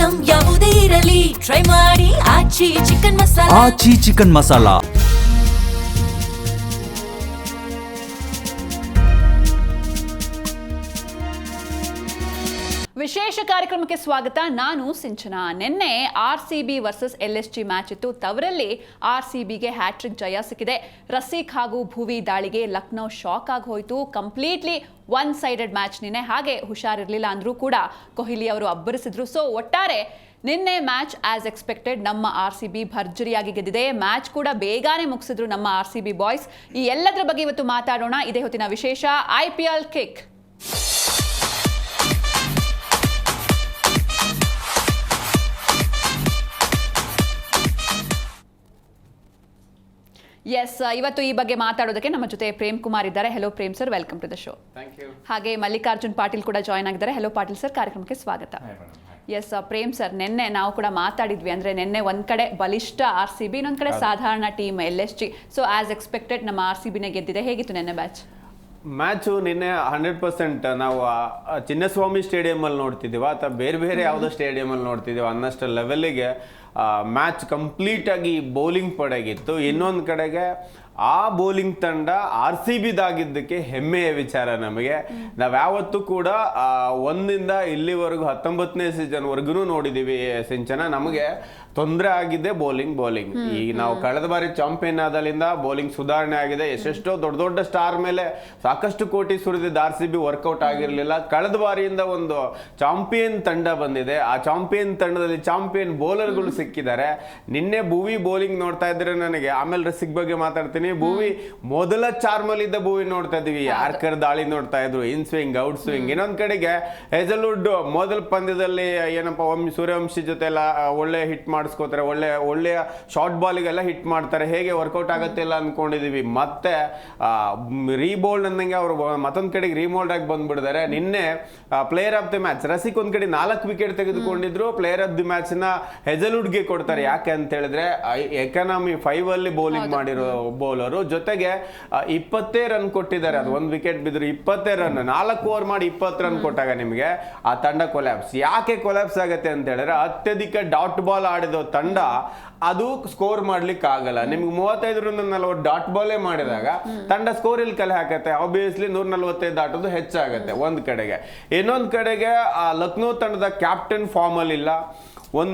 Item ಯಾವುದೇ ಇರಲಿ try ಮಾಡಿ ಆಚಿ ಚಿಕನ್ ಮಸಾಲಾ. ಆಚಿ ಚಿಕನ್ ಮಸಾಲಾ. ವಿಶೇಷ ಕಾರ್ಯಕ್ರಮಕ್ಕೆ ಸ್ವಾಗತ. ನಾನು ಸಿಂಚನಾ. ನಿನ್ನೆ RCB ವರ್ಸಸ್ LSG ಮ್ಯಾಚ್ ಇತ್ತು. ತವರಲ್ಲಿ RCBಗೆ ಹ್ಯಾಟ್ರಿಕ್ ಜಯ ಸಿಕ್ಕಿದೆ. ರಸಿಕ್ ಹಾಗೂ ಭುವಿ ದಾಳಿಗೆ ಲಕ್ನೋ ಶಾಕ್ ಆಗಿ ಹೋಯಿತು. ಕಂಪ್ಲೀಟ್ಲಿ ಒನ್ ಸೈಡೆಡ್ ಮ್ಯಾಚ್ ನಿನ್ನೆ. ಹಾಗೆ ಹುಷಾರಿರಲಿಲ್ಲ ಅಂದ್ರೂ ಕೂಡ ಕೊಹ್ಲಿ ಅವರು ಅಬ್ಬರಿಸಿದ್ರು. ಸೊ ಒಟ್ಟಾರೆ ನಿನ್ನೆ ಮ್ಯಾಚ್ ಆಸ್ ಎಕ್ಸ್ಪೆಕ್ಟೆಡ್ ನಮ್ಮ RCB ಭರ್ಜರಿಯಾಗಿ ಗೆದ್ದಿದೆ. ಮ್ಯಾಚ್ ಕೂಡ ಬೇಗನೆ ಮುಗಿಸಿದ್ರು ನಮ್ಮ RCB ಬಾಯ್ಸ್. ಈ ಎಲ್ಲದರ ಬಗ್ಗೆ ಇವತ್ತು ಮಾತಾಡೋಣ. ಇದೇ ಹೊತ್ತಿನ ವಿಶೇಷ IPL ಕಿಕ್. ಎಸ್, ಇವತ್ತು ಈ ಬಗ್ಗೆ ಮಾತಾಡೋದಕ್ಕೆ ನಮ್ಮ ಜೊತೆ ಪ್ರೇಮ್ ಕುಮಾರ್ ಇದ್ದಾರೆ. Hello Prem sir, welcome to the show. ಹಾಗೆ ಮಲ್ಲಿಕಾರ್ಜುನ್ ಪಾಟೀಲ್ ಕೂಡ ಜಾಯ್ನ್ ಆಗಿದ್ದಾರೆ. ಹೆಲೋ ಪಾಟೀಲ್ ಸರ್, ಕಾರ್ಯಕ್ರಮಕ್ಕೆ ಸ್ವಾಗತ. ಎಸ್ ಪ್ರೇಮ್ ಸರ್, ನಿನ್ನೆ ನಾವು ಕೂಡ ಮಾತಾಡಿದ್ವಿ. ಅಂದರೆ ನಿನ್ನೆ ಒಂದು ಕಡೆ ಬಲಿಷ್ಠ RCB, ಇನ್ನೊಂದು ಕಡೆ ಸಾಧಾರಣ team LSG. So as expected ನಮ್ಮ RCBನೇ ಗೆದ್ದಿದೆ. ಹೇಗಿತ್ತು ನಿನ್ನೆ ಮ್ಯಾಚು? ನಿನ್ನೆ 100% ನಾವು ಚಿನ್ನಸ್ವಾಮಿ ಸ್ಟೇಡಿಯಮಲ್ಲಿ ನೋಡ್ತಿದ್ದೀವ ಅಥವಾ ಬೇರೆ ಬೇರೆ ಯಾವುದೋ ಸ್ಟೇಡಿಯಮಲ್ಲಿ ನೋಡ್ತಿದ್ದೀವ ಅನ್ನಷ್ಟು ಲೆವೆಲ್ಲಿಗೆ ಮ್ಯಾಚ್ ಕಂಪ್ಲೀಟಾಗಿ ಬೌಲಿಂಗ್ ಪಡೆಗಿತ್ತು. ಇನ್ನೊಂದು ಕಡೆಗೆ ಆ ಬೌಲಿಂಗ್ ತಂಡ RCBದಾಗಿದ್ದಕ್ಕೆ ಹೆಮ್ಮೆಯ ವಿಚಾರ ನಮಗೆ. ನಾವು ಯಾವತ್ತೂ ಕೂಡ ಒಂದಿಂದ ಇಲ್ಲಿವರೆಗೂ 19ನೇ ಸೀಸನ್ವರೆಗೂ ನೋಡಿದ್ದೀವಿ ಸಿಂಚನ. ನಮಗೆ ತೊಂದರೆ ಆಗಿದೆ ಬೌಲಿಂಗ್. ಈಗ ನಾವು ಕಳೆದ ಬಾರಿ ಚಾಂಪಿಯನ್ ಆದಲ್ಲಿಂದ ಬೌಲಿಂಗ್ ಸುಧಾರಣೆ ಆಗಿದೆ. ಎಷ್ಟೆಷ್ಟೋ ದೊಡ್ಡ ದೊಡ್ಡ ಸ್ಟಾರ್ ಮೇಲೆ ಸಾಕಷ್ಟು ಕೋಟಿ ಸುರಿದಿದ್ದ RCB ವರ್ಕೌಟ್ ಆಗಿರಲಿಲ್ಲ. ಕಳೆದ ಬಾರಿಯಿಂದ ಒಂದು ಚಾಂಪಿಯನ್ ತಂಡ ಬಂದಿದೆ. ಆ ಚಾಂಪಿಯನ್ ತಂಡದಲ್ಲಿ ಚಾಂಪಿಯನ್ ಬೌಲರ್ಗಳು ಸಿಕ್ಕಿದ್ದಾರೆ. ನಿನ್ನೆ ಭುವಿ ಬೌಲಿಂಗ್ ನೋಡ್ತಾ ಇದ್ರೆ ನನಗೆ, ಆಮೇಲೆ ರಸಿಕ್ ಬಗ್ಗೆ ಮಾತಾಡ್ತೀನಿ, ಭುವಿ ಮೊದಲ ಚಾರ್ಮಲ್ ಇದ್ದ ಭುವಿ ನೋಡ್ತಾ ಇದೀವಿ. ಯಾರ್ಕರ್ ದಾಳಿ ನೋಡ್ತಾ ಇದ್ರು, ಇನ್ ಸ್ವಿಂಗ್ ಔಟ್ ಸ್ವಿಂಗ್. ಇನ್ನೊಂದ್ ಕಡೆಗೆ ಹೆಜಲ್ವುಡ್ ಮೊದಲ ಪಂದ್ಯದಲ್ಲಿ ಏನಪ್ಪಾ ಸೂರ್ಯವಂಶಿ ಜೊತೆ ಎಲ್ಲ ಒಳ್ಳೆ ಹಿಟ್ ಮಾಡಿಸ್ಕೋತಾರೆ, ಒಳ್ಳೆಯ ಶಾರ್ಟ್ ಬಾಲಿಗೆಲ್ಲ ಹಿಟ್ ಮಾಡ್ತಾರೆ. ಹೇಗೆ ವರ್ಕೌಟ್ ಆಗತ್ತೆ ಇಲ್ಲ ಅನ್ಕೊಂಡಿದೀವಿ. ಮತ್ತೆ ರೀಬೋಲ್ಡ್ ಅಂದಂಗೆ ಅವರು ಮತ್ತೊಂದ್ ಕಡೆಗೆ ರೀಮೋಲ್ಡ್ ಆಗಿ ಬಂದ್ಬಿಡಿದಾರೆ. ನಿನ್ನೆ player of the match Rasikh ಒಂದ್ ಕಡೆ 4 ವಿಕೆಟ್ ತೆಗೆದುಕೊಂಡಿದ್ರು. ಪ್ಲೇಯರ್ ಆಫ್ ದಿ ಮ್ಯಾಚ್ ನ ಹೆಜಲ್ವುಡ್ಗೆ ಕೊಡ್ತಾರೆ. ಯಾಕೆ ಅಂತ ಹೇಳಿದ್ರೆ ಎಕಾನಮಿ 5 ಅಲ್ಲಿ ಬೌಲಿಂಗ್ ಮಾಡಿರೋ ಬೌಲರು, ಜೊತೆಗೆ 20 ರನ್ ಕೊಟ್ಟಿದ್ದಾರೆ. ಅದು 1 ವಿಕೆಟ್ ಬಿದ್ರು 20 ರನ್, 4 ಓವರ್ ಮಾಡಿ 20 ರನ್ ಕೊಟ್ಟಾಗ ನಿಮಗೆ ಆ ತಂಡ ಕೊಲ್ಯಾಪ್ಸ್. ಯಾಕೆ ಕೊಲ್ಯಾಪ್ಸ್ ಆಗತ್ತೆ ಅಂತ ಹೇಳಿದ್ರೆ ಅತ್ಯಧಿಕ ಡಾಟ್ ಬಾಲ್ ಆಡಿದ ತಂಡ ಅದು ಸ್ಕೋರ್ ಮಾಡ್ಲಿಕ್ಕೆ ಆಗಲ್ಲ. ನಿಮ್ಗೆ 35-40 ಡಾಟ್ ಬಾಲೇ ಮಾಡಿದಾಗ ತಂಡ ಸ್ಕೋರ್ ಇಲ್ಲಿ ಕಲೆ ಹಾಕತ್ತೆ. ಆಬ್ವಿಯಸ್ಲಿ 145 ದಾಟೋದು ಹೆಚ್ಚಾಗತ್ತೆ ಒಂದ್ ಕಡೆಗೆ. ಇನ್ನೊಂದ್ ಕಡೆಗೆ ಲಕ್ನೋ ತಂಡದ ಕ್ಯಾಪ್ಟನ್ ಫಾರ್ಮ್ ಅಲ್ಲಿ ಇಲ್ಲ.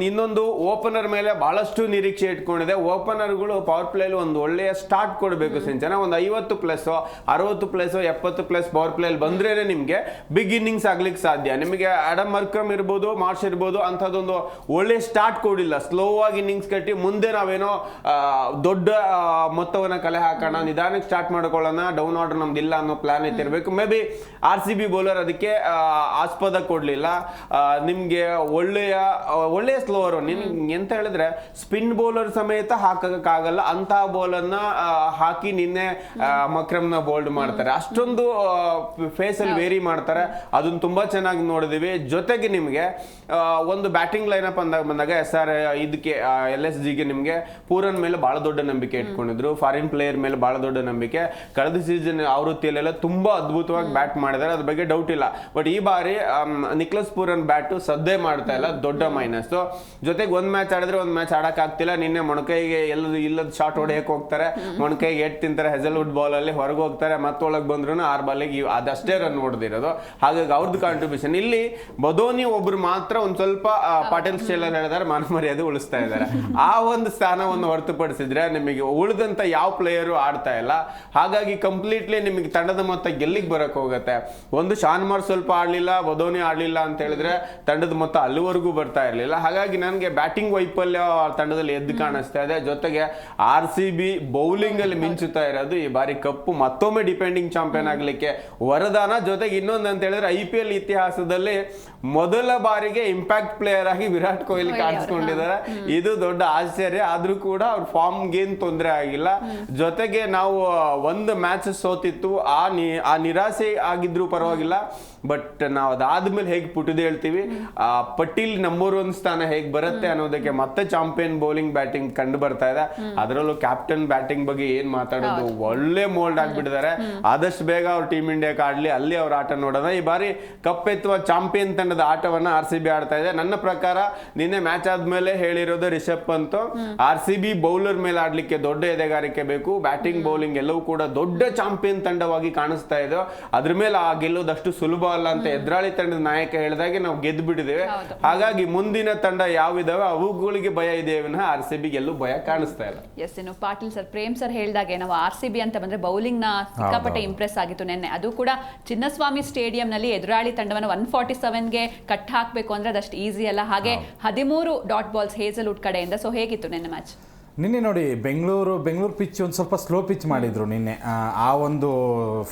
ಇನ್ನೊಂದು ಓಪನರ್ ಮೇಲೆ ಬಹಳಷ್ಟು ನಿರೀಕ್ಷೆ ಇಟ್ಕೊಂಡಿದೆ. ಓಪನರ್ಗಳು ಪವರ್ ಪ್ಲೇಲಿ ಒಂದು ಒಳ್ಳೆಯ ಸ್ಟಾರ್ಟ್ ಕೊಡಬೇಕು ಸಿಂಚನ. ಒಂದು 50+, 60+, 70+ ಪವರ್ ಪ್ಲೇಲಿ ಬಂದ್ರೇನೆ ನಿಮ್ಗೆ ಬಿಗ್ ಇನ್ನಿಂಗ್ಸ್ ಆಗ್ಲಿಕ್ಕೆ ಸಾಧ್ಯ. ನಿಮಗೆ ಆಡಮ್ ಮರ್ಕಮ್ ಇರ್ಬೋದು, ಮಾರ್ಷ್ ಇರ್ಬೋದು, ಅಂಥದ್ದೊಂದು ಒಳ್ಳೆ ಸ್ಟಾರ್ಟ್ ಕೊಡಿಲ್ಲ. ಸ್ಲೋ ಆಗಿ ಇನ್ನಿಂಗ್ಸ್ ಕಟ್ಟಿ ಮುಂದೆ ನಾವೇನೋ ದೊಡ್ಡ ಮೊತ್ತವನ್ನ ಕಲೆ ಹಾಕೋಣ, ನಿಧಾನಕ್ಕೆ ಸ್ಟಾರ್ಟ್ ಮಾಡ್ಕೊಳ್ಳೋಣ, ಡೌನ್ ಆರ್ಡರ್ ನಮ್ದು ಇಲ್ಲ ಅನ್ನೋ ಪ್ಲಾನ್ ಇತ್ತಿರ್ಬೇಕು. ಮೇ ಬಿ RCB ಬೌಲರ್ ಅದಕ್ಕೆ ಆಸ್ಪದ ಕೊಡ್ಲಿಲ್ಲ. ನಿಮ್ಗೆ ಒಳ್ಳೆಯ ಸ್ಲೋವರ್ ಎಂತ ಹೇಳಿದ್ರೆ ಸ್ಪಿನ್ ಬೌಲರ್ ಸಮೇತ ಹಾಕಕ್ಕಾಗಲ್ಲ ಅಂತ ಬೌಲರ್ನ ಹಾಕಿ ನಿನ್ನೆ ಮಕ್ರಮ್ನ ಬೋಲ್ಡ್ ಮಾಡ್ತಾರೆ. ಅಷ್ಟೊಂದು ಫೇಸ್ ಅಲ್ಲಿ ವೇರಿ ಮಾಡ್ತಾರೆ. ಅದನ್ನ ತುಂಬಾ ಚೆನ್ನಾಗಿ ನೋಡಿದೀವಿ. ಜೊತೆಗೆ ನಿಮ್ಗೆ ಒಂದು ಬ್ಯಾಟಿಂಗ್ ಲೈನಪ್ ಬಂದಾಗ ಇದಕ್ಕೆ LSGಗೆ ನಿಮ್ಗೆ ಪೂರನ್ ಮೇಲೆ ಬಹಳ ದೊಡ್ಡ ನಂಬಿಕೆ ಇಟ್ಕೊಂಡಿದ್ರು. ಫಾರಿನ್ ಪ್ಲೇಯರ್ ಮೇಲೆ ಬಹಳ ದೊಡ್ಡ ನಂಬಿಕೆ. ಕಳೆದ ಸೀಸನ್ ಆವೃತ್ತಿಯಲ್ಲೆಲ್ಲ ತುಂಬಾ ಅದ್ಭುತವಾಗಿ ಬ್ಯಾಟ್ ಮಾಡಿದ್ದಾರೆ, ಅದ್ರ ಬಗ್ಗೆ ಡೌಟ್ ಇಲ್ಲ. ಬಟ್ ಈ ಬಾರಿ ನಿಕ್ಲಸ್ ಪೂರನ್ ಬ್ಯಾಟು ಸದ್ದೇ ಮಾಡ್ತಾ ಇಲ್ಲ, ದೊಡ್ಡ ಮೈನಸ್. ಜೊತೆಗೆ ಒಂದ್ ಮ್ಯಾಚ್ ಆಡಿದ್ರೆ ಒಂದ್ ಮ್ಯಾಚ್ ಆಡಕ್ ಆಗ್ತಿಲ್ಲ. ನಿನ್ನೆ ಮೊಣಕೈಗೆ ಇಲ್ಲದ ಶಾಟ್ ಹೊಡೆಯಕ್ ಹೋಗ್ತಾರೆ, ಮೊಣಕೈಗೆ ಎಟ್ ತಿಂತಾರೆ. ಹೆಜಲ್ವುಡ್ ಬಾಲ್ ಅಲ್ಲಿ ಹೊರಗೆ ಹೋಗ್ತಾರೆ, ಮತ್ತೊಳಗೆ ಬಂದ್ರು 6 ಬಾಲಿಗೆ ಅದಷ್ಟೇ ರನ್ ಹೊಡೆದಿರೋದು. ಹಾಗಾಗಿ ಅವ್ರದ್ದು ಕಾಂಟ್ರಿಬ್ಯೂಷನ್. ಇಲ್ಲಿ ಬದೋನಿ ಒಬ್ರು ಮಾತ್ರ ಒಂದ್ ಸ್ವಲ್ಪ ಪಾಟೀಲ್ ಸ್ಟೈಲ್ ಅಲ್ಲಿ ಹೇಳಿದಾರೆ, ಮರ್ಯಾದೆ ಉಳಿಸ್ತಾ ಇದ್ದಾರೆ. ಆ ಒಂದು ಸ್ಥಾನವನ್ನು ಹೊರತುಪಡಿಸಿದ್ರೆ ನಿಮಗೆ ಉಳಿದಂತ ಯಾವ ಪ್ಲೇಯರು ಆಡ್ತಾ ಇಲ್ಲ. ಹಾಗಾಗಿ ಕಂಪ್ಲೀಟ್ಲಿ ನಿಮಗೆ ತಂಡದ ಮೊತ್ತ ಗೆಲ್ಲಿಗೆ ಬರಕ್ ಹೋಗುತ್ತೆ. ಒಂದು ಶಾನ್ಮಾರ್ ಸ್ವಲ್ಪ ಆಡ್ಲಿಲ್ಲ, ಬದೋನಿ ಆಡ್ಲಿಲ್ಲ ಅಂತ ಹೇಳಿದ್ರೆ ತಂಡದ ಮೊತ್ತ ಅಲ್ಲಿವರೆಗೂ ಬರ್ತಾ ಇರ್ಲಿಲ್ಲ. ಹಾಗಾಗಿ ನನಗೆ ಬ್ಯಾಟಿಂಗ್ ವೈಫಲ್ಯ ತಂಡದಲ್ಲಿ ಎದ್ದು ಕಾಣಿಸ್ತಾ ಇದೆ. ಜೊತೆಗೆ RCB ಬೌಲಿಂಗ್ ಅಲ್ಲಿ ಮಿಂಚುತ್ತಾ ಇರೋದು ಈ ಬಾರಿ ಕಪ್ಪು ಮತ್ತೊಮ್ಮೆ ಡಿಪೆಂಡಿಂಗ್ ಚಾಂಪಿಯನ್ ಆಗ್ಲಿಕ್ಕೆ ವರದಾನ. ಜೊತೆಗೆ ಇನ್ನೊಂದು ಅಂತ ಹೇಳಿದ್ರೆ IPL ಇತಿಹಾಸದಲ್ಲಿ ಮೊದಲ ಬಾರಿಗೆ ಇಂಪ್ಯಾಕ್ಟ್ ಪ್ಲೇಯರ್ ಆಗಿ ವಿರಾಟ್ ಕೊಹ್ಲಿ ಕಾಣಿಸ್ಕೊಂಡಿದ್ದಾರೆ. ಇದು ದೊಡ್ಡ ಆಶ್ಚರ್ಯ. ಆದ್ರೂ ಕೂಡ ಅವ್ರ ಫಾರ್ಮ್ಗೆ ಏನ್ ತೊಂದರೆ ಆಗಿಲ್ಲ. ಜೊತೆಗೆ ನಾವು ಒಂದು ಮ್ಯಾಚ್ ಸೋತಿತ್ತು, ಆ ನಿರಾಸೆ ಆಗಿದ್ರು ಪರವಾಗಿಲ್ಲ. ಬಟ್ ನಾವು ಅದಾದ್ಮೇಲೆ ಹೇಗೆ ಪುಟಿದೆ ಹೇಳ್ತೀವಿ, ಪಟ್ಟೀಲ್ ನಂಬರ್ 1 ಸ್ಥಾನ ಹೇಗೆ ಬರುತ್ತೆ ಅನ್ನೋದಕ್ಕೆ ತಂಡಕ್ಕೆ ಮತ್ತೆ ಚಾಂಪಿಯನ್ ಬೌಲಿಂಗ್ ಬ್ಯಾಟಿಂಗ್ ಕಂಡು ಬರ್ತಾ ಇದೆ. ಅದರಲ್ಲೂ ಕ್ಯಾಪ್ಟನ್ ಬ್ಯಾಟಿಂಗ್ ಬಗ್ಗೆ ಏನ್ ಮಾತಾಡೋದು, ಒಳ್ಳೆ ಮೋಲ್ಡ್ ಆಗ್ಬಿಟ್ಟಿದ್ದಾರೆ. ಆದಷ್ಟು ಬೇಗ ಅವ್ರ ಟೀಮ್ ಇಂಡಿಯಾಕ್ಕೆ ಆಡ್ಲಿ, ಅಲ್ಲಿ ಅವ್ರ ಆಟ ನೋಡೋಣ. ಈ ಬಾರಿ ಕಪ್ ಎತ್ತುವ ಚಾಂಪಿಯನ್ ತಂಡದ ಆಟವನ್ನ RCB ಆಡ್ತಾ ಇದೆ. ನನ್ನ ಪ್ರಕಾರ ನಿನ್ನೆ ಮ್ಯಾಚ್ ಆದ್ಮೇಲೆ ಹೇಳಿರೋದು ರಿಷಬ್ ಪಂತ್, RCB ಬೌಲರ್ ಮೇಲೆ ಆಡ್ಲಿಕ್ಕೆ ದೊಡ್ಡ ಎದೆಗಾರಿಕೆ ಬೇಕು, ಬ್ಯಾಟಿಂಗ್ ಬೌಲಿಂಗ್ ಎಲ್ಲವೂ ಕೂಡ ದೊಡ್ಡ ಚಾಂಪಿಯನ್ ತಂಡವಾಗಿ ಕಾಣಿಸ್ತಾ ಇದೆ, ಅದ್ರ ಮೇಲೆ ಆ ಗೆಲ್ಲೋದಷ್ಟು ಸುಲಭ ಅಲ್ಲ ಅಂತ ಎದುರಾಳಿ ತಂಡದ ನಾಯಕ ಹೇಳಿದಾಗೆ ನಾವು ಗೆದ್ದು ಬಿಟ್ಟಿದ್ದೇವೆ. ಹಾಗಾಗಿ ಮುಂದಿನ ತಂಡ ಯಾವಿದಾವೆ ಅವುಗಳಿಗೆ ಭಯ ಇದೆ ವಿನಃ RCB ಗೆಲ್ಲೂ ಭಯ ಕಾಣಿಸ್ತಾ ಇಲ್ಲ. ಎಸ್, ಇನ್ನು ಪಾಟೀಲ್ ಸರ್, ಪ್ರೇಮ್ ಸರ್ ಹೇಳಿದಾಗೆ ನಾವು RCB ಅಂತ ಬಂದ್ರೆ ಬೌಲಿಂಗ್ ನ ಸಿಕ್ಕಾಪಟ್ಟೆ ಇಂಪ್ರೆಸ್ ಆಗಿತ್ತು ನೆನ್ನೆ. ಅದು ಕೂಡ ಚಿನ್ನಸ್ವಾಮಿ ಸ್ಟೇಡಿಯಂ ನಲ್ಲಿ ಎದುರಾಳಿ ತಂಡವನ್ನು 147ಗೆ ಕಟ್ ಹಾಕಬೇಕು ಅಂದ್ರೆ ಅದಷ್ಟು ಈಸಿ ಅಲ್ಲ. ಹಾಗೆ 13 ಡಾಟ್ ಬಾಲ್ಸ್ ಹೇಸಲ್ವುಡ್ ಕಡೆಯಿಂದ. ಸೊ ಹೇಗಿತ್ತು ನೆನ್ನೆ ಮ್ಯಾಚ್? ನಿನ್ನೆ ನೋಡಿ ಬೆಂಗಳೂರು ಪಿಚ್ ಒಂದು ಸ್ವಲ್ಪ ಸ್ಲೋ ಪಿಚ್ ಮಾಡಿದ್ರು ನಿನ್ನೆ. ಆ ಒಂದು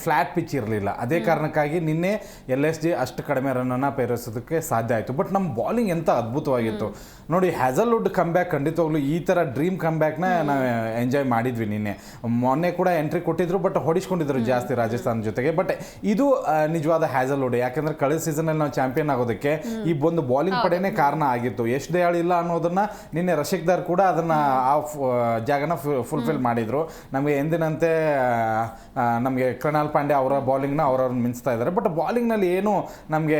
ಫ್ಲ್ಯಾಟ್ ಪಿಚ್ ಇರಲಿಲ್ಲ. ಅದೇ ಕಾರಣಕ್ಕಾಗಿ ನಿನ್ನೆ LSG ಅಷ್ಟು ಕಡಿಮೆ ರನ್ನನ್ನು ಪೇರಿಸೋದಕ್ಕೆ ಸಾಧ್ಯ ಆಯಿತು. ಬಟ್ ನಮ್ಮ ಬಾಲಿಂಗ್ ಎಂಥ ಅದ್ಭುತವಾಗಿತ್ತು ನೋಡಿ. ಹ್ಯಾಸಲ್ವುಡ್ ಕಮ್ಬ್ಯಾಕ್ ಖಂಡಿತವಾಗ್ಲೂ ಈ ಥರ ಡ್ರೀಮ್ ಕಮ್ಬ್ಯಾಕ್ನ ನಾವು ಎಂಜಾಯ್ ಮಾಡಿದ್ವಿ ನಿನ್ನೆ. ಮೊನ್ನೆ ಕೂಡ ಎಂಟ್ರಿ ಕೊಟ್ಟಿದ್ರು, ಬಟ್ ಹೊಡಿಸ್ಕೊಂಡಿದ್ರು ಜಾಸ್ತಿ ರಾಜಸ್ಥಾನ ಜೊತೆಗೆ. ಬಟ್ ಇದು ನಿಜವಾದ ಹ್ಯಾಸಲ್ವುಡ್. ಯಾಕೆಂದರೆ ಕಳೆದ ಸೀಸನಲ್ಲಿ ನಾವು ಚಾಂಪಿಯನ್ ಆಗೋದಕ್ಕೆ ಈ ಒಂದು ಬಾಲಿಂಗ್ ಪಡೆನೇ ಕಾರಣ ಆಗಿತ್ತು. ಎಷ್ಟು ಇಲ್ಲ ಅನ್ನೋದನ್ನು ನಿನ್ನೆ ರಶೀಕ್ ದಾರ್ ಕೂಡ ಅದನ್ನು ಆ ಜಾಗನ ಫುಲ್ಫಿಲ್ ಮಾಡಿದರು. ನಮಗೆ ಎಂದಿನಂತೆ ನಮಗೆ ಕೃಣಾಲ್ ಪಾಂಡ್ಯ ಅವರ ಬಾಲಿಂಗ್ನ ಅವ್ರವ್ರನ್ನ ಮಿಂಚ್ತಾ ಇದ್ದಾರೆ. ಬಟ್ ಬಾಲಿಂಗ್ನಲ್ಲಿ ಏನು ನಮಗೆ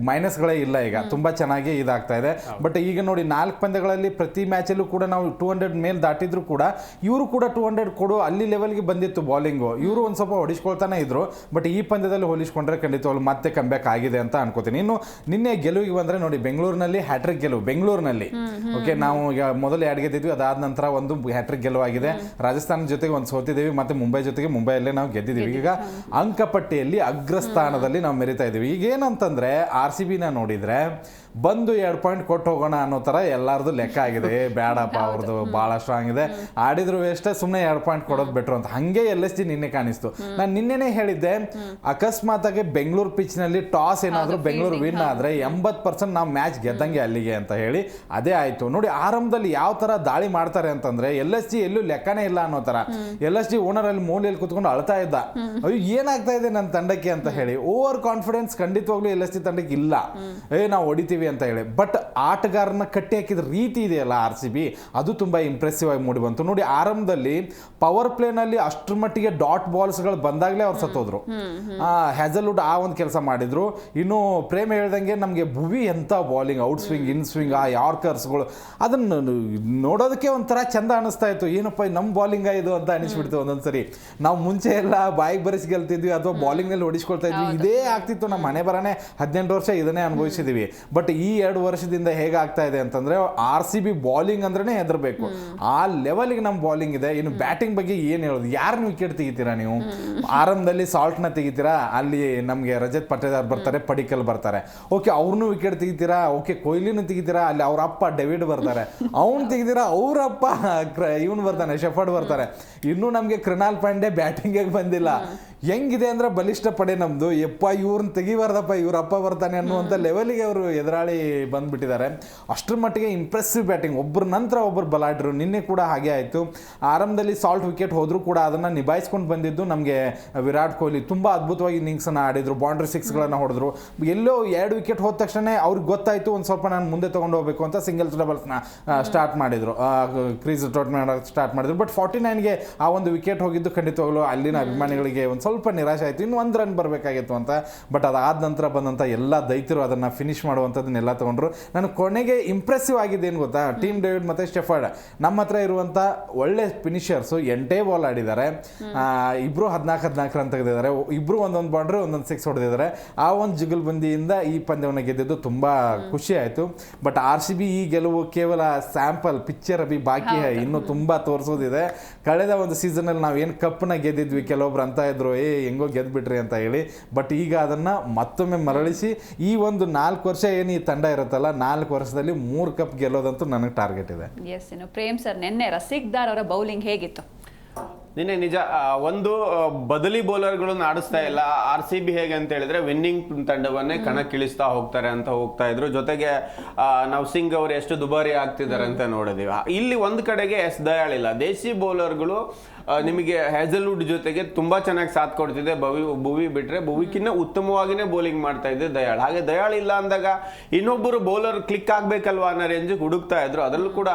ಮೈನಸ್ಗಳೇ ಇಲ್ಲ. ಈಗ ತುಂಬ ಚೆನ್ನಾಗಿ ಇದಾಗ್ತಾ ಇದೆ. ಬಟ್ ಈಗ ನೋಡಿ 4 ಪಂದ್ಯಗಳಲ್ಲಿ ಪ್ರತಿ ಮ್ಯಾಚಲ್ಲೂ ಕೂಡ ನಾವು 200 ಮೇಲೆ ದಾಟಿದ್ರು ಕೂಡ ಇವರು ಕೂಡ 200 ಕೊಡು ಅಲ್ಲಿ ಲೆವೆಲ್ಗೆ ಬಂದಿತ್ತು ಬಾಲಿಂಗು. ಇವರು ಒಂದು ಸ್ವಲ್ಪ ಹೊಡಿಸ್ಕೊಳ್ತಾನೆ ಇದ್ರು. ಬಟ್ ಈ ಪಂದ್ಯದಲ್ಲಿ ಹೋಲಿಸ್ಕೊಂಡ್ರೆ ಖಂಡಿತವಾಗ್ಲೂ ಮತ್ತೆ ಕಂಬ್ಯಾಕ್ ಆಗಿದೆ ಅಂತ ಅನ್ಕೋತೀನಿ. ಇನ್ನು ನಿನ್ನೆ ಗೆಲುವಿಗೆ ಬಂದರೆ ನೋಡಿ, ಬೆಂಗಳೂರಿನಲ್ಲಿ ಹ್ಯಾಟ್ರಿಕ್ ಗೆಲುವು ಬೆಂಗಳೂರಿನಲ್ಲಿ. ಓಕೆ, ನಾವು ಈಗ ಮೊದಲು 2 ಗೆದ್ದಿದ್ವಿ, ಅದಾದ ನಂತರ ಒಂದು ಹ್ಯಾಟ್ರಿಕ್ ಗೆಲುವಾಗಿದೆ. ರಾಜಸ್ಥಾನ ಜೊತೆಗೆ ಒಂದು ಸೋತಿದ್ದೀವಿ, ಮತ್ತೆ ಮುಂಬೈ ಜೊತೆಗೆ ಮುಂಬೈಯಲ್ಲೇ ನಾವು ಗೆದ್ದಿದ್ದೀವಿ. ಈಗ ಅಂಕಪಟ್ಟಿಯಲ್ಲಿ ಅಗ್ರಸ್ಥಾನದಲ್ಲಿ ನಾವು ಮೆರಿತಾ ಇದ್ದೀವಿ. ಈಗ ಏನಂತಂದ್ರೆ RCBನ ನೋಡಿದ್ರೆ ಬಂದು 2 ಪಾಯಿಂಟ್ ಕೊಟ್ಟು ಹೋಗೋಣ ಅನ್ನೋ ಥರ ಎಲ್ಲರದು ಲೆಕ್ಕ ಆಗಿದೆ. ಬೇಡಪ್ಪ, ಅವ್ರದ್ದು ಭಾಳ ಸ್ಟ್ರಾಂಗ್ ಇದೆ, ಆಡಿದ್ರು ವೇಸ್ಟ್, ಸುಮ್ಮನೆ 2 ಪಾಯಿಂಟ್ ಕೊಡೋದು ಬೆಟ್ರು ಅಂತ. ಹಾಗೆ LSG ನಿನ್ನೆ ಕಾಣಿಸ್ತು. ನಾನು ನಿನ್ನೆನೇ ಹೇಳಿದ್ದೆ, ಅಕಸ್ಮಾತಾಗಿ ಬೆಂಗಳೂರು ಪಿಚ್ನಲ್ಲಿ ಟಾಸ್ ಏನಾದರೂ ಬೆಂಗಳೂರು ವಿನ್ ಆದರೆ 80% ನಾವು ಮ್ಯಾಚ್ ಗೆದ್ದಂಗೆ ಅಲ್ಲಿಗೆ ಅಂತ ಹೇಳಿ. ಅದೇ ಆಯಿತು ನೋಡಿ. ಆರಂಭದಲ್ಲಿ ಯಾವ ಥರ ದಾಳಿ ಮಾಡ್ತಾರೆ ಅಂತಂದ್ರೆ LSG ಎಲ್ಲೂ ಲೆಕ್ಕನೇ ಇಲ್ಲ ಅನ್ನೋ ಥರ. LSG ಓನರ್ ಅಲ್ಲಿ ಮೂಲೆಯಲ್ಲಿ ಕುತ್ಕೊಂಡು ಅಳ್ತಾ ಇದ್ದ, ಅಯ್ಯೋ ಏನಾಗ್ತಾ ಇದೆ ನನ್ನ ತಂಡಕ್ಕೆ ಅಂತ ಹೇಳಿ. ಓವರ್ ಕಾನ್ಫಿಡೆನ್ಸ್ ಖಂಡಿತವಾಗ್ಲೂ LSG ತಂಡಕ್ಕೆ ಇಲ್ಲ, ನಾವು ಹೊಡಿತೀವಿ ಅಂತ ಹೇಳಿ. ಬಟ್ ಆಟಗಾರನ ಕಟ್ಟಿ ಹಾಕಿದ ರೀತಿ ಇದೆಯಲ್ಲ RCB, ಅದು ತುಂಬಾ ಇಂಪ್ರೆಸಿವ್ ಆಗಿ ಮೂಡಿ ಬಂತು ನೋಡಿ. ಆರಂಭದಲ್ಲಿ ಪವರ್ ಪ್ಲೇನಲ್ಲಿ ಅಷ್ಟರ ಮಟ್ಟಿಗೆ ಡಾಟ್ ಬಾಲ್ಸ್ಗಳು ಬಂದಾಗಲೇ ಅವ್ರು ಸತ್ತೋದ್ರು. ಹ್ಯಾಸಲ್ವುಡ್ ಆ ಒಂದು ಕೆಲಸ ಮಾಡಿದ್ರು. ಇನ್ನು ಪ್ರೇಮ್ ಹೇಳ್ದಂಗೆ ನಮಗೆ ಭುವಿ ಎಂಥ ಬಾಲಿಂಗ್, ಔಟ್ ಸ್ವಿಂಗ್, ಇನ್ ಸ್ವಿಂಗ್, ಆ ಯಾರ್ಕರ್ಸ್ಗಳು ಅದನ್ನು ನೋಡೋದಕ್ಕೆ ಒಂಥರ ಚಂದ ಅನಿಸ್ತಾ ಇತ್ತು. ಏನಪ್ಪ ನಮ್ಮ ಬಾಲಿಂಗ ಇದು ಅಂತ ಅನಿಸ್ಬಿಡ್ತು ಒಂದೊಂದ್ಸರಿ. ನಾವು ಮುಂಚೆ ಎಲ್ಲ ಬಾಯಿಗೆ ಬರೆಸಿ ಗೆಲ್ತಿದ್ವಿ ಅಥವಾ ಬಾಲಿಂಗ್ನಲ್ಲಿ ಹೊಡಿಸ್ಕೊಳ್ತಾ ಇದ್ವಿ, ಇದೇ ಆಗ್ತಿತ್ತು. ನಮ್ಮ ಮನೆ ಬರನೇ 18 ವರ್ಷ ಇದನ್ನೇ ಅನುಭವಿಸಿದೀವಿ. ಬಟ್ ಈ 2 ವರ್ಷದಿಂದ ಹೇಗಾಗ್ತಾ ಇದೆ ಅಂತಂದ್ರೆ RCB ಬಾಲಿಂಗ್ ಅಂದ್ರೇನೆ ಹೆದರ್ಬೇಕು, ಆ ಲೆವೆಲ್ಗೆ ನಮ್ಮ ಬಾಲಿಂಗ್ ಇದೆ. ಇನ್ನು ಬ್ಯಾಟಿಂಗ್ ಬಗ್ಗೆ ಏನು ಹೇಳೋದು, ಯಾರನ್ನ ವಿಕೆಟ್ ತೆಗಿತೀರಾ ನೀವು? ಆರಂಭದಲ್ಲಿ ಸಾಲ್ಟ್ನ ತೆಗಿತೀರಾ, ಅಲ್ಲಿ ನಮಗೆ ರಜತ್ ಪಟೇದಾರ್ ಬರ್ತಾರೆ, ಪಡಿಕಲ್ ಬರ್ತಾರೆ, ಓಕೆ ಅವ್ರನ್ನೂ ವಿಕೆಟ್ ತೆಗಿತೀರಾ, ಓಕೆ ಕೊಹ್ಲಿನೂ ತೆಗಿತೀರಾ, ಅಲ್ಲಿ ಅವ್ರ ಅಪ್ಪ ಡೇವಿಡ್ ಬರ್ತಾರೆ, ಅವ್ನು ತೆಗಿತೀರಾ, ಅವ್ರಪ್ಪ ಇವನು ಬರ್ತಾನೆ, ಶೆಫರ್ಡ್ ಬರ್ತಾರೆ. ಇನ್ನೂ ನಮಗೆ ಕೃಣಾಲ್ ಪಾಂಡೆ ಬ್ಯಾಟಿಂಗಿಗೆ ಬಂದಿಲ್ಲ. ಹೆಂಗಿದೆ ಅಂದ್ರೆ ಬಲಿಷ್ಠ ಪಡೆ ನಮ್ದು, ಯಪ್ಪ ಇವ್ರನ್ನ ತೆಗಿಬಾರ್ದಪ್ಪ, ಇವ್ರಪ್ಪ ಬರ್ತಾನೆ ಅನ್ನುವಂಥ ಲೆವೆಲ್ಗೆ ಅವರು ಎದುರಾಳಿ ಬಂದ್ಬಿಟ್ಟಿದ್ದಾರೆ. ಅಷ್ಟರ ಮಟ್ಟಿಗೆ ಇಂಪ್ರೆಸಿವ್ ಬ್ಯಾಟಿಂಗ್, ಒಬ್ಬರ ನಂತರ ಒಬ್ಬರು ಬಲಾಡ್ರು. ನಿನ್ನೆ ಕೂಡ ಹಾಗೆ ಆಯಿತು. ಆರಂಭದಲ್ಲಿ ಸಾಲ್ಟ್ ವಿಕೆಟ್ ಹೋದರೂ ಕೂಡ ಅದನ್ನು ನಿಭಾಯಿಸ್ಕೊಂಡು ಬಂದಿದ್ದು ನಮಗೆ ವಿರಾಟ್ ಕೊಹ್ಲಿ ತುಂಬ ಅದ್ಭುತವಾಗಿ ಇನ್ನಿಂಗ್ಸನ್ನು ಆಡಿದ್ರು, ಬೌಂಡ್ರಿ 6ಗಳನ್ನು ಹೊಡೆದ್ರು. ಎಲ್ಲೋ 2 ವಿಕೆಟ್ ಹೋದ ತಕ್ಷಣ ಅವ್ರಿಗೆ ಗೊತ್ತಾಯಿತು ಒಂದು ಸ್ವಲ್ಪ ನಾನು ಮುಂದೆ ತೊಗೊಂಡು ಹೋಗಬೇಕು ಅಂತ ಸಿಂಗಲ್ಸ್ ಡಬಲ್ಸ್ನ ಸ್ಟಾರ್ಟ್ ಮಾಡಿದರು, ಕ್ರೀಸ್ ಔಟ್ ಮಾಡೋಕ್ಕೆ ಸ್ಟಾರ್ಟ್ ಮಾಡಿದ್ರು. ಬಟ್ 49ಗೆ ಆ ಒಂದು ವಿಕೆಟ್ ಹೋಗಿದ್ದು ಖಂಡಿತವಾಗ್ಲೂ ಅಲ್ಲಿನ ಅಭಿಮಾನಿಗಳಿಗೆ ಒಂದು ಸ್ವಲ್ಪ ನಿರಾಶೆ ಆಯಿತು. ಇನ್ನು 1 ರನ್ ಬರಬೇಕಾಗಿತ್ತು ಅಂತ. ಬಟ್ ಅದಾದ ನಂತರ ಬಂದಂಥ ಎಲ್ಲ ದೈತ್ಯರು ಅದನ್ನು ಫಿನಿಶ್ ಮಾಡುವಂಥದ್ದನ್ನೆಲ್ಲ ತೊಗೊಂಡ್ರು. ನಾನು ಕೊನೆಗೆ ಇಂಪ್ರೆಸಿವ್ ಆಗಿದೆ ಏನು ಗೊತ್ತಾ, ಟೀಮ್ ಡೇವಿಡ್ ಮತ್ತು ಶೆಫರ್ಡ್ ನಮ್ಮ ಹತ್ರ ಇರುವಂಥ ಒಳ್ಳೆ ಫಿನಿಷರ್ಸು 8 ಬಾಲ್ ಆಡಿದ್ದಾರೆ. ಇಬ್ಬರು 14 ರನ್ ತೆಗೆದಿದ್ದಾರೆ. ಇಬ್ಬರು ಒಂದೊಂದು ಬೌಂಡ್ರಿ ಒಂದೊಂದು 6 ಹೊಡೆದಿದ್ದಾರೆ. ಆ ಒಂದು ಜುಗಲ್ಬಂದಿಯಿಂದ ಈ ಪಂದ್ಯವನ್ನು ಗೆದ್ದಿದ್ದು ತುಂಬ ಖುಷಿ ಆಯಿತು. ಬಟ್ RCB ಈ ಗೆಲುವು ಕೇವಲ ಸ್ಯಾಂಪಲ್, ಪಿಕ್ಚರ್ ಅಭಿ ಬಾಕಿ ಇನ್ನೂ ತುಂಬ ತೋರಿಸೋದಿದೆ. ಕಳೆದ ಒಂದು ಸೀಸನಲ್ಲಿ ನಾವು ಏನು ಕಪ್ನ ಗೆದ್ದಿದ್ವಿ, ಕೆಲವೊಬ್ರು ಅಂತ ಇದ್ರು ಹೆಂಗೋ ಗೆದ್ಬಿಟ್ರಿ ಅಂತ ಹೇಳಿ. ಬಟ್ ಈಗ ಅದನ್ನು ಮತ್ತೊಮ್ಮೆ ಮರಳಿಸಿ ಈ ಒಂದು 4 ವರ್ಷ ಏನು ಈ ತಂಡ ಇರುತ್ತಲ್ಲ, 4 ವರ್ಷದಲ್ಲಿ 3 ಕಪ್ ಗೆಲ್ಲೋದಂತೂ ನನಗೆ ಟಾರ್ಗೆಟ್ ಇದೆ. ಎಸ್, ಇನ್ನು ಪ್ರೇಮ್ ಸರ್, ನಿನ್ನೆ ರಸಿಕ್ ದಾರ್ ಅವರ ಬೌಲಿಂಗ್ ಹೇಗಿತ್ತು? ನಿನ್ನೆ ನಿಜ ಒಂದು ಬದಲಿ ಬೌಲರ್ಗಳನ್ನು ಆಡಿಸ್ತಾ ಇಲ್ಲ. RCB ಹೇಗೆ ಅಂತ ಹೇಳಿದ್ರೆ ವಿನ್ನಿಂಗ್ ತಂಡವನ್ನೇ ಕಣಕ್ಕಿಳಿಸ್ತಾ ಹೋಗ್ತಾ ಇದ್ರು. ಜೊತೆಗೆ ನಾವು ಸಿಂಗ್ ಅವರು ಎಷ್ಟು ದುಬಾರಿ ಆಗ್ತಿದ್ದಾರೆ ಅಂತ ನೋಡಿದೀವಿ. ಇಲ್ಲಿ ಒಂದು ಕಡೆಗೆ ದಯಾಳಿಲ್ಲ, ದೇಶಿ ಬೌಲರ್ಗಳು ನಿಮಗೆ ಹ್ಯಾಸಲ್ವುಡ್ ಜೊತೆಗೆ ತುಂಬಾ ಚೆನ್ನಾಗಿ ಸಾಥ್ ಕೊಡ್ತಿದೆ. ಭುವಿ ಬಿಟ್ರೆ ಭುವಿಕಿನ್ನ ಉತ್ತಮವಾಗಿನೇ ಬೌಲಿಂಗ್ ಮಾಡ್ತಾ ಇದ್ದೆ ದಯಾಳ್. ಹಾಗೆ ದಯಾಳ್ ಇಲ್ಲ ಅಂದಾಗ ಇನ್ನೊಬ್ಬರು ಬೌಲರ್ ಕ್ಲಿಕ್ ಆಗ್ಬೇಕಲ್ವಾ ಅನ್ನೋ ರೇಂಜ್ ಹುಡುಕ್ತಾ ಇದ್ರು. ಅದರಲ್ಲೂ ಕೂಡ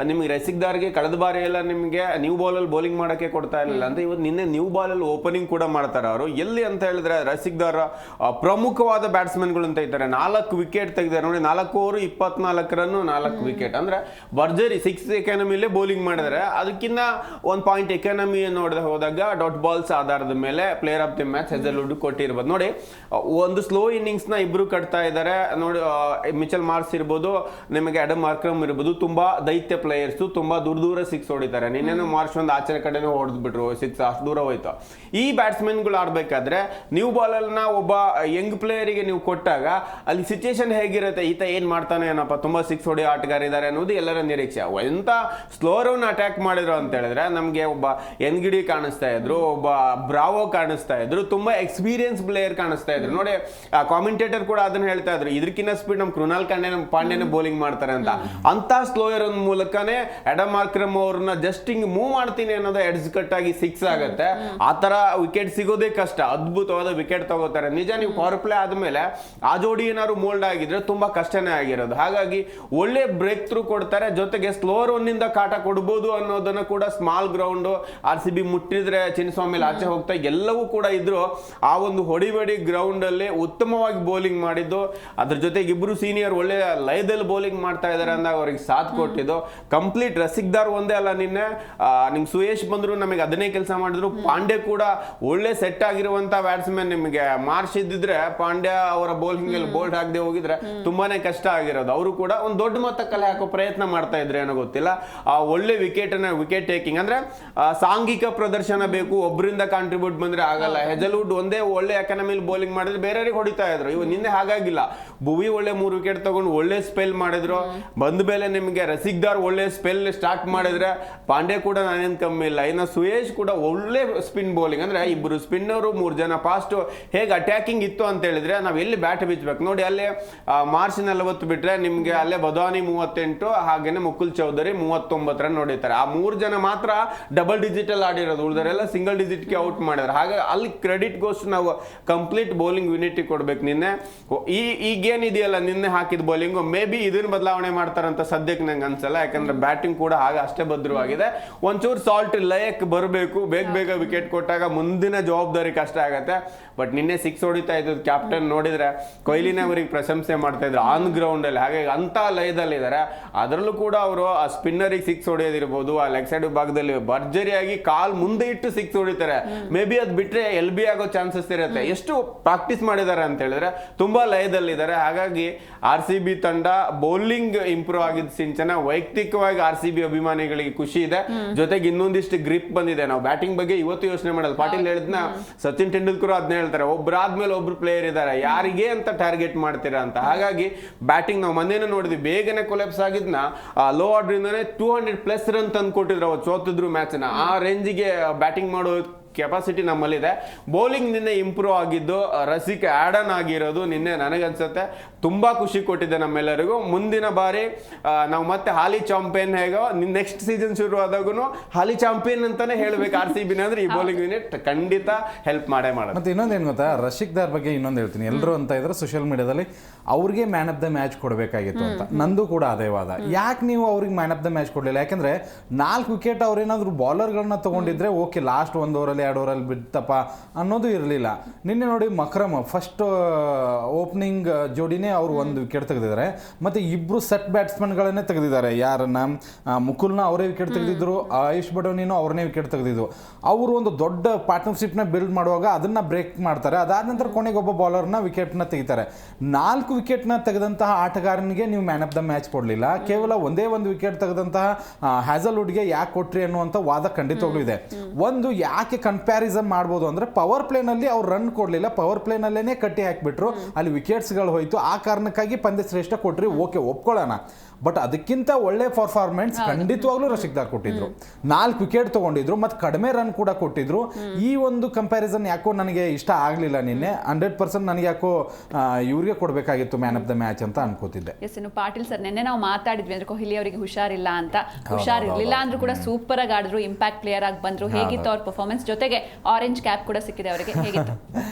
ನಿಮಗೆ ರಸಿಕ್ದಾರ್ಗೆ ಕಳೆದ ಬಾರಿ ಎಲ್ಲ ನಿಮಗೆ ನ್ಯೂ ಬಾಲ್ ಅಲ್ಲಿ ಬೌಲಿಂಗ್ ಮಾಡಕ್ಕೆ ಕೊಡ್ತಾ ಇರಲಿಲ್ಲ ಅಂತ ಇವತ್ತು ನಿನ್ನೆ ನ್ಯೂ ಬಾಲ್ ಅಲ್ಲಿ ಓಪನಿಂಗ್ ಕೂಡ ಮಾಡ್ತಾರೆ ಅವರು. ಎಲ್ಲಿ ಅಂತ ಹೇಳಿದ್ರೆ ರಸಿಕ್ದಾರ್ ಪ್ರಮುಖವಾದ ಬ್ಯಾಟ್ಸ್ಮನ್ಗಳು ಅಂತ ಇದ್ದಾರೆ. 4 ವಿಕೆಟ್ ತೆಗೆದಾರೆ ನೋಡಿ. 4 ಓವರ್ 24 ರನ್ 4 ವಿಕೆಟ್ ಅಂದ್ರೆ ಭರ್ಜರಿ 6 ಎಕಾನಮಿಲೇ ಬೌಲಿಂಗ್ ಮಾಡಿದರೆ. ಅದಕ್ಕಿಂತ 1 ಪಾಯಿಂಟ್ ಎಕಾನಮಿ ನೋಡಿದ ಹೋದಾಗ ಡಾಟ್ ಬಾಲ್ಸ್ ಆಧಾರದ ಮೇಲೆ player of the match Hazlewood ಕೊಟ್ಟಿರ್ಬೋದು ನೋಡಿ. ಒಂದು ಸ್ಲೋ ಇನ್ನಿಂಗ್ಸ್ ನ ಇಬ್ರು ಕಟ್ತಾ ಇದ್ದಾರೆ ನೋಡಿ. ಮಿಚೆಲ್ ಮಾರ್ಸ್ ಇರ್ಬೋದು, ನಿಮಗೆ ಅಡಮ್ ಮಾರ್ಕ್ರಮ್ ಇರ್ಬೋದು, ತುಂಬಾ ದೈತ್ಯ ಪ್ಲೇಯರ್ಸ್, ತುಂಬಾ ದೂರ 6 ಹೊಡಿತಾರೆ. ನಿನ್ನೇನು ಮಾರ್ಚ್ ಒಂದು ಆಚೆ ಕಡೆನೂ ಹೊಡೆದ್ ಬಿಟ್ರು 6 ಅಷ್ಟು ದೂರ ಹೋಯ್ತು. ಈ ಬ್ಯಾಟ್ಸ್ಮನ್ ಗಳು ಆಡ್ಬೇಕಾದ್ರೆ ನ್ಯೂ ಬಾಲ್ ಅನ್ನ ಒಬ್ಬ ಯಂಗ್ ಪ್ಲೇಯರ್ ಗೆ ನೀವು ಕೊಟ್ಟಾಗ ಅಲ್ಲಿ ಸಿಚುಯೇಷನ್ ಹೇಗಿರುತ್ತೆ, ಈತ ಏನ್ ಮಾಡ್ತಾನೆ ಏನಪ್ಪ, ತುಂಬಾ 6 ಹೊಡಿ ಆಟಗಾರ ಇದ್ದಾರೆ ಅನ್ನೋದು ಎಲ್ಲರ ನಿರೀಕ್ಷೆ. ಎಂತ ಸ್ಲೋ ರನ್ ಅಟ್ಯಾಕ್ ಮಾಡಿದ್ರು ಅಂತ ಹೇಳಿದ್ರೆ ನಮ್ಗೆ ಒಬ್ಬ ಎನ್ಗಿಡಿ ಕಾಣಿಸ್ತಾ ಇದ್ರು, ಒಬ್ಬ ಬ್ರಾವೋ ಕಾಣಿಸ್ತಾ ಇದ್ರು, ತುಂಬಾ ಎಕ್ಸ್ಪೀರಿಯನ್ಸ್ ಪ್ಲೇಯರ್ ಕಾಣಿಸ್ತಾ ಇದ್ರು ನೋಡಿ. ಕಾಮೆಂಟೇಟರ್ ಕೂಡ ಅದನ್ನ ಹೇಳ್ತಾ ಇದ್ರು, ಇದಕ್ಕಿಂತ ಸ್ಪೀಡ್ ನಮ್ ಕೃಣಾಲ್ ಪಾಂಡ್ಯನ ಬೌಲಿಂಗ್ ಮಾಡ್ತಾರೆ ಅಂತ ಸ್ಲೋಯರ್ ಮೂಲಕನೇ ಅಡಮ್ ಮಾರ್ಕ್ರಮ್ ಅವ್ರನ್ನ ಜಸ್ಟ್ ಹಿಂಗ್ ಮೂವ್ ಮಾಡ್ತೀನಿ ಅನ್ನೋದು ಎಡ್ಜ್ ಕಟ್ ಆಗಿ 6 ಆಗುತ್ತೆ. ಆ ತರ ವಿಕೆಟ್ ಸಿಗೋದೇ ಕಷ್ಟ. ಅದ್ಭುತವಾದ ವಿಕೆಟ್ ತಗೋತಾರೆ ನಿಜ. ನೀವು ಪವರ್ ಪ್ಲೇ ಆದ್ಮೇಲೆ ಆ ಜೋಡಿ ಏನಾದ್ರು ಮೋಲ್ಡ್ ಆಗಿದ್ರೆ ತುಂಬಾ ಕಷ್ಟನೇ ಆಗಿರೋದು. ಹಾಗಾಗಿ ಒಳ್ಳೆ ಬ್ರೇಕ್ ಥ್ರೂ ಕೊಡ್ತಾರೆ. ಜೊತೆಗೆ ಸ್ಲೋರ್ ಒಂದಿಂದ ಕಾಟ ಕೊಡ್ಬೋದು ಅನ್ನೋದನ್ನ ಕೂಡ ಸ್ಮಾಲ್ ಗ್ರೌಂಡ್ RCB ಮುಟ್ಟಿದ್ರೆ ಚಿನ್ನಸ್ವಾಮಿ ಆಚೆ ಹೋಗ್ತಾ ಎಲ್ಲವೂ ಕೂಡ ಇದ್ರು. ಆ ಒಂದು ಹೊಡಿಬೇಡಿ ಗ್ರೌಂಡ್ ಅಲ್ಲಿ ಉತ್ತಮವಾಗಿ ಬೌಲಿಂಗ್ ಮಾಡಿದ್ದು. ಅದ್ರ ಜೊತೆಗೆ ಇಬ್ರು ಸೀನಿಯರ್ ಒಳ್ಳೆ ಲಯದಲ್ಲಿ ಬೌಲಿಂಗ್ ಮಾಡ್ತಾ ಇದಾರೆ ಅಂದಾಗ ಅವ್ರಿಗೆ ಸಾಥ್ ಕೊಟ್ಟಿದ್ದು. ಕಂಪ್ಲೀಟ್ ರಸಿಕ್ದಾರ್ ಒಂದೇ ಅಲ್ಲ, ನಿನ್ನೆ ನಿಮ್ ಸುಯೇಶ್ ಬಂದ್ರು ನಮಗೆ ಅದನ್ನೇ ಕೆಲಸ ಮಾಡಿದ್ರು. ಪಾಂಡ್ಯ ಕೂಡ ಒಳ್ಳೆ ಸೆಟ್ ಆಗಿರುವಂತ ಬ್ಯಾಟ್ಸ್ಮನ್. ನಿಮಗೆ ಮಾರ್ಚ್ ಇದ್ದಿದ್ರೆ ಪಾಂಡ್ಯ ಅವರ ಬೌಲಿಂಗ್ ಅಲ್ಲಿ ಬೋಲ್ಡ್ ಆಗದೆ ಹೋಗಿದ್ರೆ ತುಂಬಾನೇ ಕಷ್ಟ ಆಗಿರೋದು. ಅವರು ಕೂಡ ಒಂದು ದೊಡ್ಡ ಮೊತ್ತಕ್ಕಲ್ಲಿ ಹಾಕೋ ಪ್ರಯತ್ನ ಮಾಡ್ತಾ ಇದ್ರೆ ಏನೋ ಗೊತ್ತಿಲ್ಲ. ಒಳ್ಳೆ ವಿಕೆಟ್ ಟೇಕಿಂಗ್ ಅಂದ್ರೆ ಸಾಂಘಿಕ ಪ್ರದರ್ಶನ ಬೇಕು. ಒಬ್ಬರಿಂದ ಕಾಂಟ್ರಿಬ್ಯೂಟ್ ಬಂದ್ರೆ ಆಗಲ್ಲ. ಹೆಜಲ್ವುಡ್ ಒಂದೇ ಒಳ್ಳೆ ಎಕಾನಮಿಲಿ ಬೌಲಿಂಗ್ ಮಾಡಿದ್ರೆ ಬೇರೆಯವ್ರಿಗೆ ಹೊಡಿತಾ ಇದ್ರು. ಇವ್ ನಿನ್ನೆ ಹಾಗಾಗಿಲ್ಲ. ಭುವಿ ಒಳ್ಳೆ 3 ವಿಕೆಟ್ ತಗೊಂಡು ಒಳ್ಳೆ ಸ್ಪೆಲ್ ಮಾಡಿದ್ರು. ಬಂದ ಮೇಲೆ ನಿಮಗೆ ರಸಿಕ್ದಾರ್ ಒಳ್ಳೆ ಸ್ಪೆಲ್ ಸ್ಟಾರ್ಟ್ ಮಾಡಿದ್ರೆ ಪಾಂಡ್ಯ ಕೂಡ ನಾನೇನ್ ಕಮ್ಮಿ ಇಲ್ಲ. ಇನ್ನು ಸುಯೇಶ್ ಕೂಡ ಒಳ್ಳೆ ಸ್ಪಿನ್ ಬೌಲಿಂಗ್ ಅಂದ್ರೆ ಇಬ್ರು ಸ್ಪಿನ್ನರು 3 ಜನ ಫಾಸ್ಟ್ ಹೇಗೆ ಅಟ್ಯಾಕಿಂಗ್ ಇತ್ತು ಅಂತ ಹೇಳಿದ್ರೆ ನಾವ್ ಎಲ್ಲಿ ಬ್ಯಾಟ್ ಬೀಚ್ಬೇಕು ನೋಡಿ. ಅಲ್ಲಿ ಮಾರ್ಚ್ 40 ಬಿಟ್ರೆ ನಿಮ್ಗೆ ಅಲ್ಲೇ ಬದಾನಿ 38, ಹಾಗೇನೆ ಮುಕುಲ್ ಚೌಧರಿ 39 ರನ್ ಹೊಡಿತಾರೆ. ಆ 3 ಜನ ಮಾತ್ರ ಡಬಲ್ ಡಿಜಿಟಲ್ ಆಡಿರೋದು, ಉಳಿದರೆಲ್ಲ ಸಿಂಗಲ್ ಡಿಜಿಟ್ಗೆ ಔಟ್ ಮಾಡಿದ್ರು. ಹಾಗೆ ಅಲ್ಲಿ ಕ್ರೆಡಿಟ್ ಗೋಸ್ಟ್ ನಾವು ಕಂಪ್ಲೀಟ್ ಬೌಲಿಂಗ್ ಯೂನಿಟಿ ಕೊಡ್ಬೇಕು. ನಿನ್ನೆ ಈಗೇನಿದೆಯಲ್ಲ ನಿನ್ನೆ ಹಾಕಿದ ಬೌಲಿಂಗ್ ಮೇ ಬಿ ಇದನ್ನ ಬದಲಾವಣೆ ಮಾಡ್ತಾರಂತ ಸದ್ಯಕ್ಕೆ ನಂಗೆ ಅನ್ಸಲ್ಲ. ಯಾಕಂದ್ರೆ ಬ್ಯಾಟಿಂಗ್ ಕೂಡ ಹಾಗೆ ಅಷ್ಟೇ ಭದ್ರವಾಗಿದೆ. ಒಂಚೂರು ಸಾಲ್ಟ್ ಲಯಕ್ಕೆ ಬರಬೇಕು. ಬೇಗ ವಿಕೆಟ್ ಕೊಟ್ಟಾಗ ಮುಂದಿನ ಜವಾಬ್ದಾರಿ ಕಷ್ಟ ಆಗತ್ತೆ. ಬಟ್ ನಿನ್ನೆ 6 ಹೊಡಿತಾ ಇದ್ದು ಕ್ಯಾಪ್ಟನ್ ನೋಡಿದ್ರೆ ಕೊಹ್ಲಿನೇ ಅವರಿಗೆ ಪ್ರಶಂಸೆ ಮಾಡ್ತಾ ಇದ್ರು ಆನ್ ಗ್ರೌಂಡ್ ಅಲ್ಲಿ. ಹಾಗೆ ಅಂತ ಲಯದಲ್ಲಿ ಇದ್ದಾರೆ. ಅದರಲ್ಲೂ ಕೂಡ ಅವರು ಆ ಸ್ಪಿನ್ನರಿಗೆ 6 ಹೊಡೆಯೋದಿರ್ಬೋದು, ಆ ಲೆಗ್ ಸೈಡ್ ಭಾಗದಲ್ಲಿ ಭರ್ಜರಿಯಾಗಿ ಕಾಲ್ ಮುಂದೆ ಇಟ್ಟು 6 ಹೊಡಿತಾರೆ. ಮೇ ಬಿ ಅದ್ ಬಿಟ್ರೆ LB ಆಗೋ ಚಾನ್ಸಸ್ ಇರುತ್ತೆ. ಎಷ್ಟು ಪ್ರಾಕ್ಟೀಸ್ ಮಾಡಿದ್ದಾರೆ ಅಂತ ಹೇಳಿದ್ರೆ ತುಂಬಾ ಲಯದಲ್ಲಿದ್ದಾರೆ. ಹಾಗಾಗಿ RCB ತಂಡ ಬೌಲಿಂಗ್ ಇಂಪ್ರೂವ್ ಆಗಿದ್ದ ಸಿಂಚನ ವೈಯಕ್ತಿಕವಾಗಿ RCB ಅಭಿಮಾನಿಗಳಿಗೆ ಖುಷಿ ಇದೆ. ಜೊತೆಗೆ ಇನ್ನೊಂದಿಷ್ಟು ಗ್ರಿಪ್ ಬಂದಿದೆ. ನಾವು ಬ್ಯಾಟಿಂಗ್ ಬಗ್ಗೆ ಇವತ್ತು ಯೋಚನೆ ಮಾಡಲ್ಲ. ಪಾಟೀಲ್ ಹೇಳಿದ್ನ ಸಚಿನ್ ತೆಂಡೂಲ್ಕರ್ ಅದನ್ನ ಹೇಳ್ತಾರೆ, ಒಬ್ಬರಾದ್ಮೇಲೆ ಒಬ್ರು ಪ್ಲೇಯರ್ ಇದ್ದಾರೆ, ಯಾರಿಗೆ ಅಂತ ಟಾರ್ಗೆಟ್ ಮಾಡ್ತೀರಾ ಅಂತ. ಹಾಗಾಗಿ ಬ್ಯಾಟಿಂಗ್ ನಾವು ಮೊನ್ನೆನೇ ನೋಡಿದ್ವಿ, ಬೇಗನೆ ಕೊಲೆಪ್ಸ್ ಆಗಿದ್ನ ಲೋ ಆರ್ಡರ್ ಇಂದಾನೆ 200+ ರನ್ ತಂದು ಕೊಟ್ಟಿದ್ರು. ಅವತ್ತು ಸೋತಿದ್ರು ಮ್ಯಾಚ್ ನ. ಆ ರೇಂಜಿಗೆ ಬ್ಯಾಟಿಂಗ್ ಮಾಡೋ ಕೆಪಾಸಿಟಿ ನಮ್ಮಲ್ಲಿದೆ. ಬೌಲಿಂಗ್ ನಿನ್ನೆ ಇಂಪ್ರೂವ್ ಆಗಿದ್ದು, ರಸಿಕ್ ಆಡನ್ ಆಗಿರೋದು ನಿನ್ನೆ ನನಗನ್ಸುತ್ತೆ ತುಂಬಾ ಖುಷಿ ಕೊಟ್ಟಿದೆ ನಮ್ಮೆಲ್ಲರಿಗೂ. ಮುಂದಿನ ಬಾರಿ ನಾವು ಮತ್ತೆ ಹಾಲಿ ಚಾಂಪಿಯನ್ ಹೇಗೋ ನೆಕ್ಸ್ಟ್ ಸೀಸನ್ ಶುರು ಆದಾಗೂ ಹಾಲಿ ಚಾಂಪಿಯನ್ ಅಂತಾನೆ ಹೇಳ್ಬೇಕು RCB ಅಂದ್ರೆ ಈ ಬೌಲಿಂಗ್ ಯೂನಿಟ್ ಖಂಡಿತ ಹೆಲ್ಪ್ ಮಾಡೇ ಮಾಡೋದು. ಮತ್ತೆ ಇನ್ನೊಂದೇನು ಗೊತ್ತಾ, ರಶಿಕ್ದಾರ್ ಬಗ್ಗೆ ಇನ್ನೊಂದು ಹೇಳ್ತೀನಿ. ಎಲ್ಲರೂ ಅಂತ ಇದ್ರೆ ಸೋಷಿಯಲ್ ಮೀಡಿಯಾದಲ್ಲಿ ಅವ್ರಿಗೆ ಮ್ಯಾನ್ ಆಫ್ ದ ಮ್ಯಾಚ್ ಕೊಡಬೇಕಾಗಿತ್ತು ಅಂತ. ನಂದು ಕೂಡ ಅದೇ ವಾದ. ಯಾಕೆ ನೀವು ಅವ್ರಿಗೆ ಮ್ಯಾನ್ ಆಫ್ ದ ಮ್ಯಾಚ್ ಕೊಡಲಿಲ್ಲ? ಯಾಕಂದ್ರೆ 4 ವಿಕೆಟ್ ಅವ್ರೇನಾದ್ರು ಬಾಲರ್ಗಳನ್ನ ತಗೊಂಡಿದ್ರೆ ಓಕೆ, ಲಾಸ್ಟ್ 1 ಓವರಲ್ಲಿ 2 ಓವರಲ್ಲಿ ಬಿಡ್ತಪ್ಪ ಅನ್ನೋದು ಇರಲಿಲ್ಲ. ನಿನ್ನೆ ನೋಡಿ ಮಕ್ರಮ್ ಫಸ್ಟ್ ಓಪನಿಂಗ್ ಜೋಡಿನೇ ಅವ್ರು 1 ವಿಕೆಟ್ ತೆಗೆದಿದ್ದಾರೆ. ಮತ್ತೆ ಇಬ್ರು ಸೆಟ್ ಬ್ಯಾಟ್ಸ್ಮನ್ಗಳನ್ನೇ ತೆಗೆದಿದ್ದಾರೆ. ಯಾರನ್ನ ಮುಕುಲ್ನ ಅವರೇ ವಿಕೆಟ್ ತೆಗೆದಿದ್ರು, ಆಯುಷ್ ಬಡೋನಿನೂ ಅವ್ರನ್ನೇ ವಿಕೆಟ್ ತೆಗೆದಿದ್ದು. ಅವರು ಒಂದು ದೊಡ್ಡ ಪಾರ್ಟ್ನರ್ಶಿಪ್ನ ಬಿಲ್ಡ್ ಮಾಡುವಾಗ ಅದನ್ನ ಬ್ರೇಕ್ ಮಾಡ್ತಾರೆ. ಅದಾದ ನಂತರ ಕೊನೆಗೆ ಒಬ್ಬ ಬಾಲರ್ನ ವಿಕೆಟ್ನ ತೆಗಿತಾರೆ. 4 ವಿಕೆಟ್ನ ತೆಗೆದಂತಹ ಆಟಗಾರನಿಗೆ ನೀವು ಮ್ಯಾನ್ ಆಫ್ ದ ಮ್ಯಾಚ್ ಕೊಡಲಿಲ್ಲ. ಕೇವಲ ಒಂದೇ 1 ವಿಕೆಟ್ ತೆಗೆದಂತಹ ಹ್ಯಾಸಲ್ವುಡ್ಗೆ ಯಾಕೆ ಕೊಟ್ರಿ ಅನ್ನುವಂಥ ವಾದ ಖಂಡಿತವಾಗ್ಲೂ ಇದೆ. ಒಂದು ಯಾಕೆ ಕಂಪ್ಯಾರಿಸನ್ ಮಾಡ್ಬೋದು ಅಂದರೆ ಪವರ್ ಪ್ಲೇನಲ್ಲಿ ಅವ್ರು ರನ್ ಕೊಡಲಿಲ್ಲ, ಪವರ್ ಪ್ಲೇನಲ್ಲೇ ಕಟ್ಟಿ ಹಾಕಿಬಿಟ್ರು, ಅಲ್ಲಿ ವಿಕೆಟ್ಸ್ಗಳು ಹೋಯ್ತು. ಆ ಕಾರಣಕ್ಕಾಗಿ ಪಂದ್ಯ ಶ್ರೇಷ್ಠ ಕೊಟ್ರಿ, ಓಕೆ ಒಪ್ಕೊಳ್ಳೋಣ. ಬಟ್ ಅದಕ್ಕಿಂತ ಒಳ್ಳೆ ಪರ್ಫಾರ್ಮೆನ್ಸ್ ಖಂಡಿತವಾಗ್ಲೂ ರಶೀಕ್ ದಾರ್ ಕೊಟ್ಟಿದ್ರು. 4 ವಿಕೆಟ್ ತಗೊಂಡಿದ್ರು ಮತ್ತು ಕಡಿಮೆ ರನ್ ಕೂಡ ಕೊಟ್ಟಿದ್ರು. ಈ ಒಂದು ಕಂಪ್ಯಾರಿಸನ್ ಯಾಕೋ ನನಗೆ ಇಷ್ಟ ಆಗಲಿಲ್ಲ ನಿನ್ನೆ. 100% ನನಗೆ ಯಾಕೋ ಇವ್ರಿಗೆ ಕೊಡಬೇಕಾಗಿತ್ತು ಮ್ಯಾನ್ ಆಫ್ ದ ಮ್ಯಾಚ್ ಅಂತ ಅನ್ಕೋತಿದ್ದೆ. ಎಸ್, ಇನ್ನು ಪಾಟೀಲ್ ಸರ್ ನಿನ್ನೆ ನಾವು ಮಾತಾಡಿದ್ವಿ ಅಂದ್ರೆ ಕೊಹ್ಲಿ ಅವರಿಗೆ ಹುಷಾರಿಲ್ಲ ಅಂತ. ಹುಷಾರಿರ್ಲಿಲ್ಲ ಅಂದ್ರೂ ಕೂಡ ಸೂಪರ್ ಆಗಿ ಆಡಿದ್ರು, ಇಂಪ್ಯಾಕ್ಟ್ ಪ್ಲೇಯರ್ ಆಗಿ ಬಂದ್ರು. ಹೇಗಿತ್ತು ಅವ್ರ ಪರ್ಫಾರ್ಮೆನ್ಸ್? ಜೊತೆಗೆ ಆರೆಂಜ್ ಕ್ಯಾಪ್ ಕೂಡ ಸಿಕ್ಕಿದೆ ಅವರಿಗೆ, ಹೇಗಿತ್ತು?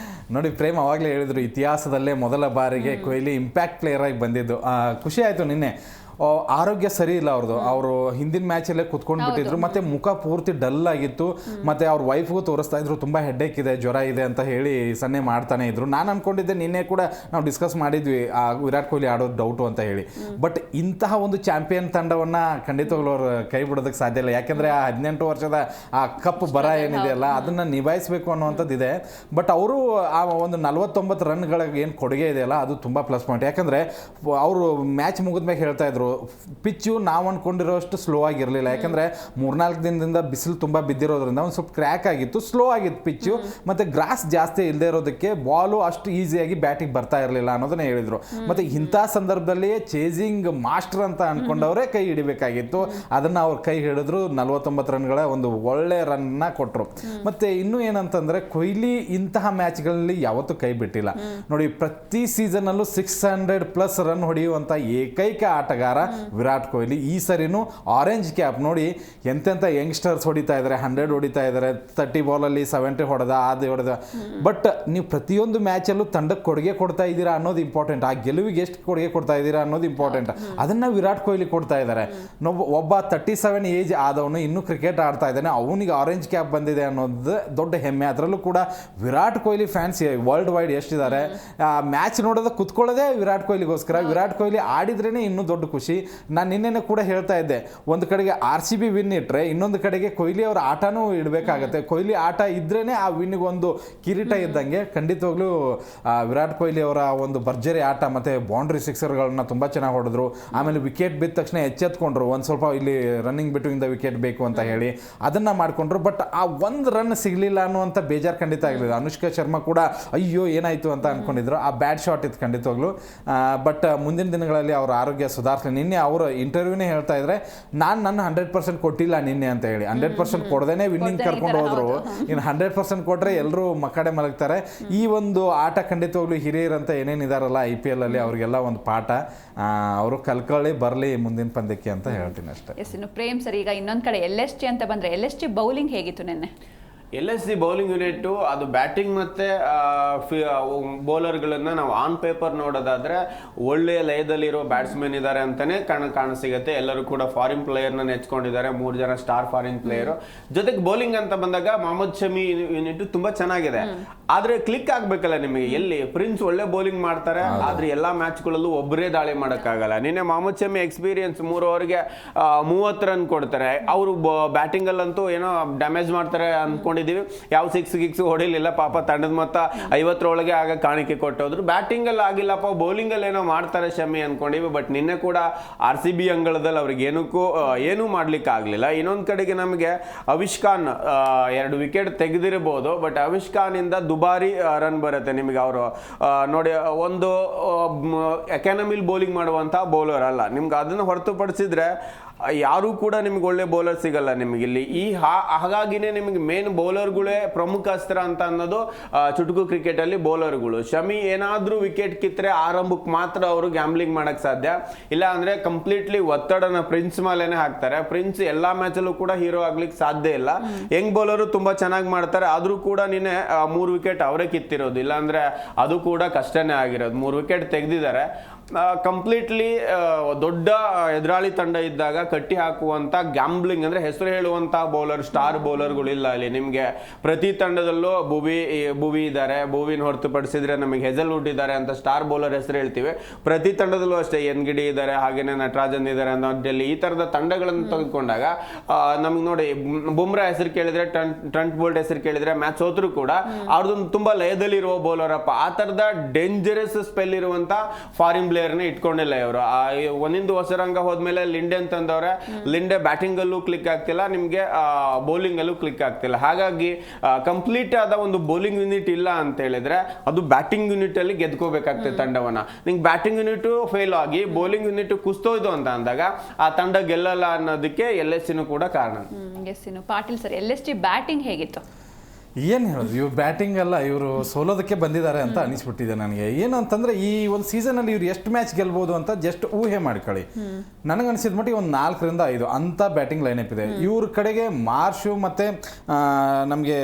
ನೋಡಿ ಪ್ರೇಮ್ ಅವಾಗಲೇ ಹೇಳಿದ್ರು, ಇತಿಹಾಸದಲ್ಲೇ ಮೊದಲ ಬಾರಿಗೆ ಕೊಹ್ಲಿ ಇಂಪ್ಯಾಕ್ಟ್ ಪ್ಲೇಯರ್ ಆಗಿ ಬಂದಿದ್ದು. ಖುಷಿ ಆಯಿತು ನಿನ್ನೆ. ಆರೋಗ್ಯ ಸರಿ ಇಲ್ಲ ಅವ್ರದ್ದು. ಅವರು ಹಿಂದಿನ ಮ್ಯಾಚಲ್ಲೇ ಕುತ್ಕೊಂಡು ಬಿಟ್ಟಿದ್ರು, ಮತ್ತೆ ಮುಖ ಪೂರ್ತಿ ಡಲ್ ಆಗಿತ್ತು. ಮತ್ತೆ ಅವ್ರ ವೈಫ್ಗೂ ತೋರಿಸ್ತಾ ಇದ್ರು ತುಂಬ ಹೆಡ್ಡೇಕ್ ಇದೆ, ಜ್ವರ ಇದೆ ಅಂತ ಹೇಳಿ ಸನ್ನೆ ಮಾಡ್ತಾನೆ ಇದ್ರು. ನಾನು ಅನ್ಕೊಂಡಿದ್ದೆ ನಿನ್ನೆ ಕೂಡ ನಾವು ಡಿಸ್ಕಸ್ ಮಾಡಿದ್ವಿ ವಿರಾಟ್ ಕೊಹ್ಲಿ ಆಡೋದು ಡೌಟು ಅಂತ ಹೇಳಿ. ಬಟ್ ಇಂತಹ ಒಂದು ಚಾಂಪಿಯನ್ ತಂಡವನ್ನು ಖಂಡಿತವಾಗ್ಲೂ ಅವ್ರು ಕೈ ಬಿಡೋದಕ್ಕೆ ಸಾಧ್ಯ ಇಲ್ಲ. ಯಾಕೆಂದರೆ ಆ 18 ವರ್ಷದ ಆ ಕಪ್ ಬರ ಏನಿದೆಯಲ್ಲ ಅದನ್ನು ನಿಭಾಯಿಸಬೇಕು ಅನ್ನುವಂಥದ್ದು ಇದೆ. ಬಟ್ ಅವರು ಆ ಒಂದು 49 ರನ್ಗಳಿಗೆ ಏನು ಕೊಡುಗೆ ಇದೆಯಲ್ಲ ಅದು ತುಂಬ ಪ್ಲಸ್ ಪಾಯಿಂಟ್. ಯಾಕಂದರೆ ಅವರು ಮ್ಯಾಚ್ ಮುಗಿದ್ಮೇಲೆ ಹೇಳ್ತಾ ಇದ್ರು, ಪಿಚ್ಚು ನಾವು ಅಂದ್ಕೊಂಡಿರೋಷ್ಟು ಸ್ಲೋ ಆಗಿರಲಿಲ್ಲ. ಯಾಕಂದರೆ 3-4 ದಿನದಿಂದ ಬಿಸಿಲು ತುಂಬ ಬಿದ್ದಿರೋದ್ರಿಂದ ಒಂದು ಸ್ವಲ್ಪ ಕ್ರ್ಯಾಕ್ ಆಗಿತ್ತು, ಸ್ಲೋ ಆಗಿತ್ತು ಪಿಚ್ಚು. ಮತ್ತು ಗ್ರಾಸ್ ಜಾಸ್ತಿ ಇಲ್ಲದೆ ಇರೋದಕ್ಕೆ ಬಾಲು ಅಷ್ಟು ಈಸಿಯಾಗಿ ಬ್ಯಾಟಿಗೆ ಬರ್ತಾ ಇರಲಿಲ್ಲ ಅನ್ನೋದನ್ನ ಹೇಳಿದರು. ಮತ್ತು ಇಂಥ ಸಂದರ್ಭದಲ್ಲಿ ಚೇಸಿಂಗ್ ಮಾಸ್ಟರ್ ಅಂತ ಅಂದ್ಕೊಂಡವರೇ ಕೈ ಹಿಡಿಬೇಕಾಗಿತ್ತು. ಅದನ್ನು ಅವ್ರು ಕೈ ಹಿಡಿದ್ರು, 49 ರನ್ಗಳ ಒಂದು ಒಳ್ಳೆ ರನ್ನ ಕೊಟ್ಟರು. ಮತ್ತು ಇನ್ನೂ ಏನಂತಂದರೆ ಕೊಹ್ಲಿ ಇಂತಹ ಮ್ಯಾಚ್ಗಳಲ್ಲಿ ಯಾವತ್ತೂ ಕೈ ಬಿಟ್ಟಿಲ್ಲ. ನೋಡಿ ಪ್ರತಿ ಸೀಸನ್ನಲ್ಲೂ 600+ ರನ್ ಹೊಡೆಯುವಂಥ ಏಕೈಕ ಆಟಗಾರ ವಿರಾಟ್ ಕೊಹ್ಲಿ. ಈ ಸರಿನೂ ಆರೆಂಜ್ ಕ್ಯಾಪ್ ನೋಡಿ ಎಂತೆಂಥ ಯಂಗ್ಸ್ಟರ್ಸ್ ಹೊಡಿತಾ ಇದ್ದಾರೆ, 100 ಹೊಡಿತಾ ಇದ್ದಾರೆ, 30 ಬಾಲಲ್ಲಿ 70 ಹೊಡೆದ, ಹೊಡೆದ. ಬಟ್ ನೀವು ಪ್ರತಿಯೊಂದು ಮ್ಯಾಚಲ್ಲೂ ತಂಡಕ್ಕೆ ಕೊಡುಗೆ ಕೊಡ್ತಾ ಇದ್ದೀರಾ ಅನ್ನೋದು ಇಂಪಾರ್ಟೆಂಟ್. ಆ ಗೆಲುವಿಗೆ ಎಷ್ಟು ಕೊಡುಗೆ ಕೊಡ್ತಾ ಇದ್ದೀರಾ ಅನ್ನೋದು ಇಂಪಾರ್ಟೆಂಟ್. ಅದನ್ನು ವಿರಾಟ್ ಕೊಹ್ಲಿ ಕೊಡ್ತಾ ಇದ್ದಾರೆ. ಒಬ್ಬ 37 ಏಜ್ ಆದವನು ಇನ್ನೂ ಕ್ರಿಕೆಟ್ ಆಡ್ತಾ ಇದ್ದಾನೆ, ಅವನಿಗೆ ಆರೆಂಜ್ ಕ್ಯಾಪ್ ಬಂದಿದೆ ಅನ್ನೋದು ದೊಡ್ಡ ಹೆಮ್ಮೆ. ಅದರಲ್ಲೂ ಕೂಡ Virat Kohli fans world wide ಎಷ್ಟಿದ್ದಾರೆ. ಮ್ಯಾಚ್ ನೋಡೋದು ಕುತ್ಕೊಳ್ಳೋದೇ ವಿರಾಟ್ ಕೊಹ್ಲಿಗೋಸ್ಕರ. ವಿರಾಟ್ ಕೊಹ್ಲಿ ಆಡಿದ್ರೇ ಇನ್ನೂ ದೊಡ್ಡ ಖುಷಿ. ನಾನು ನಿನ್ನೆ ಕೂಡ ಹೇಳ್ತಾ ಇದ್ದೆ, ಒಂದು ಕಡೆಗೆ RCB ವಿನ್ ಇಟ್ಟರೆ ಇನ್ನೊಂದು ಕಡೆಗೆ ಕೊಹ್ಲಿ ಅವರ ಆಟನೂ ಇಡಬೇಕಾಗತ್ತೆ. ಕೊಹ್ಲಿ ಆಟ ಇದ್ರೇ ಆ ವಿನ್ನಿಗೆ ಒಂದು ಕಿರೀಟ ಇದ್ದಂಗೆ. ಖಂಡಿತವಾಗ್ಲೂ ವಿರಾಟ್ ಕೊಹ್ಲಿ ಅವರ ಒಂದು ಭರ್ಜರಿ ಆಟ ಮತ್ತು ಬೌಂಡ್ರಿ ಸಿಕ್ಸರ್ಗಳನ್ನ ತುಂಬ ಚೆನ್ನಾಗಿ ಹೊಡೆದ್ರು. ಆಮೇಲೆ ವಿಕೆಟ್ ಬಿದ್ದ ತಕ್ಷಣ ಎಚ್ಚೆತ್ಕೊಂಡ್ರು, ಒಂದು ಸ್ವಲ್ಪ ಇಲ್ಲಿ ರನ್ನಿಂಗ್ ಬಿಟ್ವೀನ್ ದ ವಿಕೆಟ್ ಬೇಕು ಅಂತ ಹೇಳಿ ಅದನ್ನು ಮಾಡಿಕೊಂಡ್ರು. ಬಟ್ ಆ ಒಂದು ರನ್ ಸಿಗಲಿಲ್ಲ ಅನ್ನುವಂಥ ಬೇಜಾರು ಖಂಡಿತ ಆಗಲಿಲ್ಲ. ಅನುಷ್ಕಾ ಶರ್ಮಾ ಕೂಡ ಅಯ್ಯೋ ಏನಾಯಿತು ಅಂತ ಅಂದ್ಕೊಂಡಿದ್ರು. ಆ ಬ್ಯಾಡ್ ಶಾಟ್ ಇತ್ತು ಖಂಡಿತವಾಗ್ಲು. ಬಟ್ ಮುಂದಿನ ದಿನಗಳಲ್ಲಿ ಅವರ ಆರೋಗ್ಯ ಸುಧಾರಿಸಲಿ. ನಿನ್ನೆ ಅವರು ಇಂಟರ್ವ್ಯೂನೇ ಹೇಳ್ತಾ ಇದ್ರೆ, ನಾನು ನನ್ನ 100% ಕೊಟ್ಟಿಲ್ಲ ನಿನ್ನೆ ಅಂತ ಹೇಳಿ. 100% ಕೊಡದೇನೆ ವಿನ್ನಿಂಗ್ ಕರ್ಕೊಂಡು ಹೋದ್ರು. ಇನ್ನು 100% ಕೊಟ್ಟರೆ ಎಲ್ಲರೂ ಮಕ್ಕಡೆ ಮಲಗ್ತಾರೆ. ಈ ಒಂದು ಆಟ ಖಂಡಿತವಾಗ್ಲೂ ಹಿರಿಯರಂತ ಏನೇನಿದಾರಲ್ಲ IPL ಅಲ್ಲಿ ಅವ್ರಿಗೆಲ್ಲ ಒಂದು ಪಾಠ. ಅವರು ಕಲ್ಕೊಳ್ಳಿ ಬರಲಿ ಮುಂದಿನ ಪಂದ್ಯಕ್ಕೆ ಅಂತ ಹೇಳ್ತೀನಿ ಅಷ್ಟೇ. ಎಸ್, ಇನ್ನು ಪ್ರೇಮ್ ಸರ್, ಈಗ ಇನ್ನೊಂದು ಕಡೆ LSG ಅಂತ ಬಂದರೆ LSG ಬೌಲಿಂಗ್ ಹೇಗಿತ್ತು ನಿನ್ನೆ? LSG ಬೌಲಿಂಗ್ ಯೂನಿಟ್ ಅದು ಬ್ಯಾಟಿಂಗ್ ಮತ್ತೆ ಬೌಲರ್ಗಳನ್ನ ನಾವು ಆನ್ ಪೇಪರ್ ನೋಡೋದಾದ್ರೆ ಒಳ್ಳೆಯ ಲಯದಲ್ಲಿರೋ ಬ್ಯಾಟ್ಸ್ಮನ್ ಇದ್ದಾರೆ ಅಂತಾನೆ ಕಾಣಸಿಗತ್ತೆ. ಎಲ್ಲರೂ ಕೂಡ ಫಾರಿನ್ ಪ್ಲೇಯರ್ನ ನೆಚ್ಕೊಂಡಿದ್ದಾರೆ, 3 ಜನ ಸ್ಟಾರ್ ಫಾರಿನ್ ಪ್ಲೇಯರು. ಜೊತೆಗೆ ಬೌಲಿಂಗ್ ಅಂತ ಬಂದಾಗ ಮೊಹಮ್ಮದ್ ಶಮಿ ಯೂನಿಟ್ ತುಂಬಾ ಚೆನ್ನಾಗಿದೆ. ಆದ್ರೆ ಕ್ಲಿಕ್ ಆಗ್ಬೇಕಲ್ಲ ನಿಮಗೆ. ಎಲ್ಲಿ ಪ್ರಿನ್ಸ್ ಒಳ್ಳೆ ಬೌಲಿಂಗ್ ಮಾಡ್ತಾರೆ, ಆದ್ರೆ ಎಲ್ಲಾ ಮ್ಯಾಚ್ಗಳಲ್ಲೂ ಒಬ್ಬರೇ ದಾಳಿ ಮಾಡೋಕ್ಕಾಗಲ್ಲ. ನಿನ್ನೆ ಮೊಹಮ್ಮದ್ ಶಮಿ ಎಕ್ಸ್ಪೀರಿಯನ್ಸ್ 3 ಓವರ್ಗೆ 30 ರನ್ ಕೊಡ್ತಾರೆ. ಅವರು ಬ್ಯಾಟಿಂಗ್ ಅಲ್ಲಂತೂ ಏನೋ ಡ್ಯಾಮೇಜ್ ಮಾಡ್ತಾರೆ ಅನ್ಕೊಂಡು ಯಾವ 6 ಹೊಡಿಲಿಲ್ಲ ಪಾಪ. ತಂಡದ ಮೊತ್ತ 50 ಆಗ ಕಾಣಿಕೆ ಕೊಟ್ಟೋದ್ರು. ಬ್ಯಾಟಿಂಗ್ ಅಲ್ಲಿ ಆಗಿಲ್ಲಪ್ಪ, ಬೌಲಿಂಗ್ ಅಲ್ಲಿ ಏನೋ ಮಾಡ್ತಾರೆ ಶಮಿ ಅನ್ಕೊಂಡಿವಿ. ಬಟ್ ನಿನ್ನೆ ಕೂಡ RCB ಅಂಗಳದಲ್ಲಿ ಅವ್ರಿಗೆ ಏನೂ ಮಾಡ್ಲಿಕ್ಕೆ ಆಗ್ಲಿಲ್ಲ. ಇನ್ನೊಂದ್ ಕಡೆಗೆ ನಮಗೆ ಅವಿಶ್ ಖಾನ್ 2 ವಿಕೆಟ್ ತೆಗೆದಿರಬಹುದು, ಬಟ್ ಅವಿಶ್ ಖಾನ್ ಇಂದ ದುಬಾರಿ ರನ್ ಬರುತ್ತೆ ನಿಮಗೆ. ಅವರು ನೋಡಿ ಒಂದು ಎಕಾನಮಿಲ್ ಬೌಲಿಂಗ್ ಮಾಡುವಂತ ಬೌಲರ್ ಅಲ್ಲ. ನಿಮ್ಗೆ ಅದನ್ನು ಹೊರತುಪಡಿಸಿದ್ರೆ ಯಾರು ಕೂಡ ನಿಮ್ಗೆ ಒಳ್ಳೆ ಬೌಲರ್ ಸಿಗಲ್ಲ ನಿಮಗೆ ಇಲ್ಲಿ. ಹಾಗಾಗಿನೇ ನಿಮಗೆ ಮೇನ್ ಬೌಲರ್ಗಳೇ ಪ್ರಮುಖ ಅಸ್ತ್ರ ಅಂತ ಅನ್ನೋದು ಚುಟುಕು ಕ್ರಿಕೆಟ್ ಅಲ್ಲಿ ಬೌಲರ್ಗಳು. ಶಮಿ ಏನಾದ್ರೂ ವಿಕೆಟ್ ಕಿತ್ತರೆ ಆರಂಭಕ್ಕೆ ಮಾತ್ರ ಅವರು ಗ್ಯಾಂಬ್ಲಿಂಗ್ ಮಾಡಕ್ ಸಾಧ್ಯ. ಇಲ್ಲ ಅಂದ್ರೆ ಕಂಪ್ಲೀಟ್ಲಿ ಒತ್ತಡನ ಪ್ರಿನ್ಸ್ ಮೇಲೆನೆ ಹಾಕ್ತಾರೆ. ಪ್ರಿನ್ಸ್ ಎಲ್ಲಾ ಮ್ಯಾಚ್ ಅಲ್ಲೂ ಕೂಡ ಹೀರೋ ಆಗ್ಲಿಕ್ಕೆ ಸಾಧ್ಯ ಇಲ್ಲ. ಯಂಗ್ ಬೌಲರು ತುಂಬಾ ಚೆನ್ನಾಗಿ ಮಾಡ್ತಾರೆ, ಆದ್ರೂ ಕೂಡ ನಿನ್ನೆ 3 ವಿಕೆಟ್ ಅವರೇ ಕಿತ್ತಿರೋದು. ಇಲ್ಲ ಅಂದ್ರೆ ಅದು ಕೂಡ ಕಷ್ಟನೇ ಆಗಿರೋದು. 3 ವಿಕೆಟ್ ತೆಗೆದಿದ್ದಾರೆ. ಕಂಪ್ಲೀಟ್ಲಿ ದೊಡ್ಡ ಎದುರಾಳಿ ತಂಡ ಇದ್ದಾಗ ಕಟ್ಟಿ ಹಾಕುವಂತ ಗ್ಯಾಂಬ್ಲಿಂಗ್ ಅಂದ್ರೆ ಹೆಸರು ಹೇಳುವಂತ ಬೌಲರ್, ಸ್ಟಾರ್ ಬೌಲರ್ಗಳಿಲ್ಲ ಇಲ್ಲಿ. ನಿಮ್ಗೆ ಪ್ರತಿ ತಂಡದಲ್ಲೂ ಭುವಿ ಇದ್ದಾರೆ. ಭುವಿನ ಹೊರತುಪಡಿಸಿದ್ರೆ ನಮಗೆ ಹೆಜಲ್ವುಡ್ ಇದ್ದಾರೆ ಅಂತ ಸ್ಟಾರ್ ಬೌಲರ್ ಹೆಸರು ಹೇಳ್ತೀವಿ. ಪ್ರತಿ ತಂಡದಲ್ಲೂ ಅಷ್ಟೇ ಎನ್ಗಿಡಿ ಇದ್ದಾರೆ, ಹಾಗೇನೆ ನಟರಾಜನ್ ಇದ್ದಾರೆ ಅನ್ನೋ ಡೆಲ್ಲಿ. ಈ ತರದ ತಂಡಗಳನ್ನು ತೆಗೆದುಕೊಂಡಾಗ ನಮ್ಗೆ ನೋಡಿ ಬುಮ್ರಾ ಹೆಸರು ಕೇಳಿದ್ರೆ, ಟ್ರೆಂಟ್ ಬೋಲ್ಟ್ ಹೆಸರು ಕೇಳಿದ್ರೆ ಮ್ಯಾಚ್ ಸೋತರು ಕೂಡ ಅವ್ರದೊಂದು ತುಂಬಾ ಲಯದಲ್ಲಿರುವ ಬೌಲರ್ ಅಪ್ಪ. ಆ ತರದ ಡೇಂಜರಸ್ ಸ್ಪೆಲ್ ಇರುವಂತ ಫಾರಿನ್ ಪ್ಲೇಯರ್ನೇ ಇಟ್ಕೊಂಡಿಲ್ಲ ಇವರು. ಒಂದಿಂದು ಹೊಸರಂಗ ಹೋದ್ಮೇಲೆ ಲಿಂಡೆ ಅಂತಂದವ್ರೆ, ಲಿಂಡೆ ಬ್ಯಾಟಿಂಗ್ ಅಲ್ಲೂ ಕ್ಲಿಕ್ ಆಗ್ತಿಲ್ಲ, ನಿಮ್ಗೆ ಬೌಲಿಂಗ್ ಅಲ್ಲೂ ಕ್ಲಿಕ್ ಆಗ್ತಿಲ್ಲ. ಹಾಗಾಗಿ ಕಂಪ್ಲೀಟ್ ಆದ ಒಂದು ಬೌಲಿಂಗ್ ಯೂನಿಟ್ ಇಲ್ಲ ಅಂತ ಹೇಳಿದ್ರೆ ಅದು ಬ್ಯಾಟಿಂಗ್ ಯೂನಿಟ್ ಅಲ್ಲಿ ಗೆದ್ಕೋಬೇಕಾಗ್ತದೆ ತಂಡವನ್ನ. ನಿಂಗೆ ಬ್ಯಾಟಿಂಗ್ ಯೂನಿಟ್ ಫೇಲ್ ಆಗಿ ಬೌಲಿಂಗ್ ಯೂನಿಟ್ ಕುಸ್ತೋಯ್ತು ಅಂತ ಅಂದಾಗ ಆ ತಂಡ ಗೆಲ್ಲಲ್ಲ ಅನ್ನೋದಕ್ಕೆ LSG ಕೂಡ ಕಾರಣ. ಪಾಟೀಲ್ ಸರ್, LSG ಬ್ಯಾಟಿಂಗ್ ಹೇಗಿತ್ತು? ಏನು ಹೇಳೋದು, ಇವ್ರು ಬ್ಯಾಟಿಂಗ್ ಅಲ್ಲ, ಇವರು ಸೋಲೋದಕ್ಕೆ ಬಂದಿದ್ದಾರೆ ಅಂತ ಅನಿಸ್ಬಿಟ್ಟಿದೆ ನನಗೆ. ಏನು ಅಂತಂದರೆ ಈ ಒಂದು ಸೀಸನಲ್ಲಿ ಇವ್ರು ಎಷ್ಟು ಮ್ಯಾಚ್ ಗೆಲ್ಬೋದು ಅಂತ ಜಸ್ಟ್ ಊಹೆ ಮಾಡ್ಕೊಳ್ಳಿ. ನನಗನ್ಸಿದ ಮಟ್ಟಿಗೆ ಒಂದು 4ರಿಂದ 5 ಅಂಥ ಬ್ಯಾಟಿಂಗ್ ಲೈನಪ್ ಇದೆ ಇವ್ರ ಕಡೆಗೆ. ಮಾರ್ಷು ಮತ್ತು ನಮಗೆ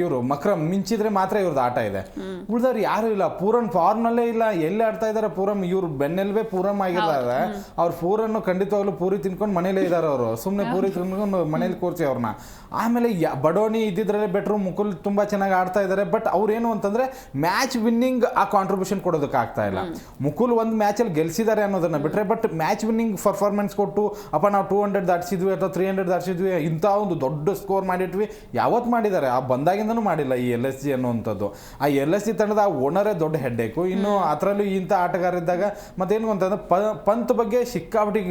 ಇವರು ಮಕ್ರಮ್ ಮಿಂಚಿದ್ರೆ ಮಾತ್ರ ಇವ್ರದ್ದು ಆಟ ಇದೆ. ಉಳಿದವ್ರು ಯಾರೂ ಇಲ್ಲ. ಪೂರನ್ ಫಾರ್ಮ್ನಲ್ಲೇ ಇಲ್ಲ. ಎಲ್ಲಿ ಆಡ್ತಾ ಇದ್ದಾರೆ ಪೂರಮ್? ಇವ್ರು ಬೆನ್ನೆಲ್ವೇ ಪೂರಮ್ ಆಗಿದ್ದಾರೆ. ಅವ್ರು ಪೂರನ್ನು ಖಂಡಿತವಾಗ್ಲೂ ಪೂರಿ ತಿನ್ಕೊಂಡು ಮನೇಲೇ ಇದ್ದಾರೆ. ಅವರು ಸುಮ್ಮನೆ ಪೂರಿ ತಿನ್ಕೊಂಡು ಮನೇಲಿ ಕೂರಿಸಿ ಅವ್ರನ್ನ. ಆಮೇಲೆ ಬಡೋನಿ ಇದ್ದಿದ್ರಲ್ಲಿ ಬೆಟ್ರು, ಮುಕುಲ್ ತುಂಬ ಚೆನ್ನಾಗಿ ಆಡ್ತಾ ಇದ್ದಾರೆ. ಬಟ್ ಅವ್ರೇನು ಅಂತಂದರೆ ಮ್ಯಾಚ್ ವಿನ್ನಿಂಗ್ ಆ ಕಾಂಟ್ರಿಬ್ಯೂಷನ್ ಕೊಡೋದಕ್ಕೆ ಆಗ್ತಾ ಇಲ್ಲ. ಮುಕುಲ್ ಒಂದು ಮ್ಯಾಚಲ್ಲಿ ಗೆಲ್ಸಿದ್ದಾರೆ ಅನ್ನೋದನ್ನ ಬಿಟ್ಟರೆ, ಬಟ್ ಮ್ಯಾಚ್ ವಿನ್ನಿಂಗ್ ಪರ್ಫಾರ್ಮೆನ್ಸ್ ಕೊಟ್ಟು ಅಪ್ಪ ನಾವು 200 ದಾಟಿಸಿದ್ವಿ ಅಥವಾ 300 ದಾಟಿಸಿದ್ವಿ ಇಂಥ ಒಂದು ದೊಡ್ಡ ಸ್ಕೋರ್ ಮಾಡಿಟ್ವಿ ಯಾವತ್ತು ಮಾಡಿದ್ದಾರೆ? ಆ ಬಂದಾಗಿಂದನೂ ಮಾಡಿಲ್ಲ ಈ LSG ಅನ್ನುವಂಥದ್ದು. ಆ LSG ತಂಡದ ಆ ಓನರೇ ದೊಡ್ಡ ಹೆಡ್ಡೇಕು. ಇನ್ನು ಅದರಲ್ಲೂ ಇಂಥ ಆಟಗಾರಿದ್ದಾಗ ಮತ್ತೇನು ಅಂತಂದ್ರೆ ಪಂತ್ ಬಗ್ಗೆ ಸಿಕ್ಕಾಬಿಟ್ಟು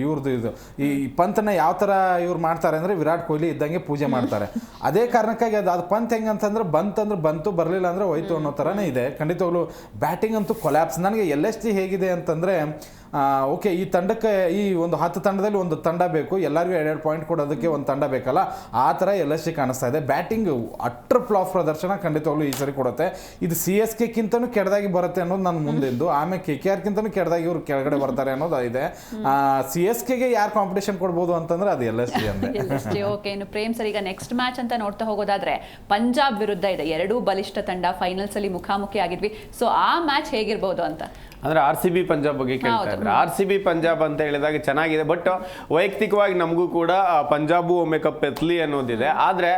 ಇವ್ರದ್ದು ಇದು ಈ ಪಂತನ್ನ ಯಾವ ಥರ ಇವ್ರು ಮಾಡ್ತಾರೆ ಅಂದರೆ ವಿರಾಟ್ ಕೊಹ್ಲಿ ಇದ್ದಂಗೆ ಪೂಜೆ ಮಾಡ್ತಾರೆ. ಅದೇ ಕಾರಣಕ್ಕಾಗಿ ಅದು ಪಂತ್ ಹೆಂಗಂತಂದ್ರೆ ಬಂತು, ಬರಲಿಲ್ಲ ಅಂದರೆ ಹೋಯ್ತು ಅನ್ನೋ ಥರನೇ ಇದೆ. ಖಂಡಿತವಾಗ್ಲೂ ಬ್ಯಾಟಿಂಗ್ ಅಂತೂ ಕೊಲ್ಯಾಪ್ಸ್. ನನಗೆ LSG ಹೇಗಿದೆ ಅಂತಂದರೆ, ಓಕೆ ಈ ತಂಡಕ್ಕೆ ಈ ಒಂದು 10 ತಂಡದಲ್ಲಿ ಒಂದು ತಂಡ ಬೇಕು, ಎಲ್ಲರಿಗೂ 2 ಪಾಯಿಂಟ್ ಕೊಡೋದಕ್ಕೆ ಒಂದು ತಂಡ ಬೇಕಲ್ಲ, ಆ ಥರ LSG ಕಾಣಿಸ್ತಾ ಇದೆ. ಬ್ಯಾಟಿಂಗ್ ಅಟ್ರ್ ಫ್ಲಾಪ್ ಪ್ರದರ್ಶನ ಖಂಡಿತವಾಗ್ಲೂ ಈ ಸರಿ ಕೊಡುತ್ತೆ. ಇದು CSKಕ್ಕಿಂತನೂ ಕೆಡದಾಗಿ ಬರುತ್ತೆ ಅನ್ನೋದು ನನ್ನ ಮುಂದಿಂದು. ಆಮೇಲೆ KKRಕ್ಕಿಂತನೂ ಕೆಡದಾಗಿ ಇವ್ರು ಕೆಳಗಡೆ ಬರ್ತಾರೆ ಅನ್ನೋದು ಇದೆ. CSKಗೆ ಯಾರು ಕಾಂಪಿಟೇಷನ್ ಕೊಡ್ಬೋದು ಅಂತಂದ್ರೆ ಅದು LSG ಅಂದೆ. ಓಕೆ, ಇನ್ನು ಪ್ರೇಮ್ ಸರ್, ಈಗ ನೆಕ್ಸ್ಟ್ ಮ್ಯಾಚ್ ಅಂತ ನೋಡ್ತಾ ಹೋಗೋದಾದ್ರೆ ಪಂಜಾಬ್ ವಿರುದ್ಧ ಇದೆ. 2 ಬಲಿಷ್ಠ ತಂಡ ಫೈನಲ್ಸ್ ಅಲ್ಲಿ ಮುಖಾಮುಖಿ ಆಗಿದ್ವಿ. ಸೊ ಆ ಮ್ಯಾಚ್ ಹೇಗಿರ್ಬೋದು ಅಂತ ಅಂದ್ರೆ RCB ಪಂಜಾಬ್ ಬಗ್ಗೆ ಕೇಳ್ತಾ ಇದ್ದಾರೆ. RCB ಪಂಜಾಬ್ ಅಂತ ಹೇಳಿದಾಗ ಚೆನ್ನಾಗಿದೆ. ಬಟ್ ವೈಯಕ್ತಿಕವಾಗಿ ನಮಗೂ ಕೂಡ ಪಂಜಾಬು ಒಮ್ಮೆ ಕಪ್ ಎತ್ತಲಿ ಅನ್ನೋದಿದೆ. ಆದ್ರೆ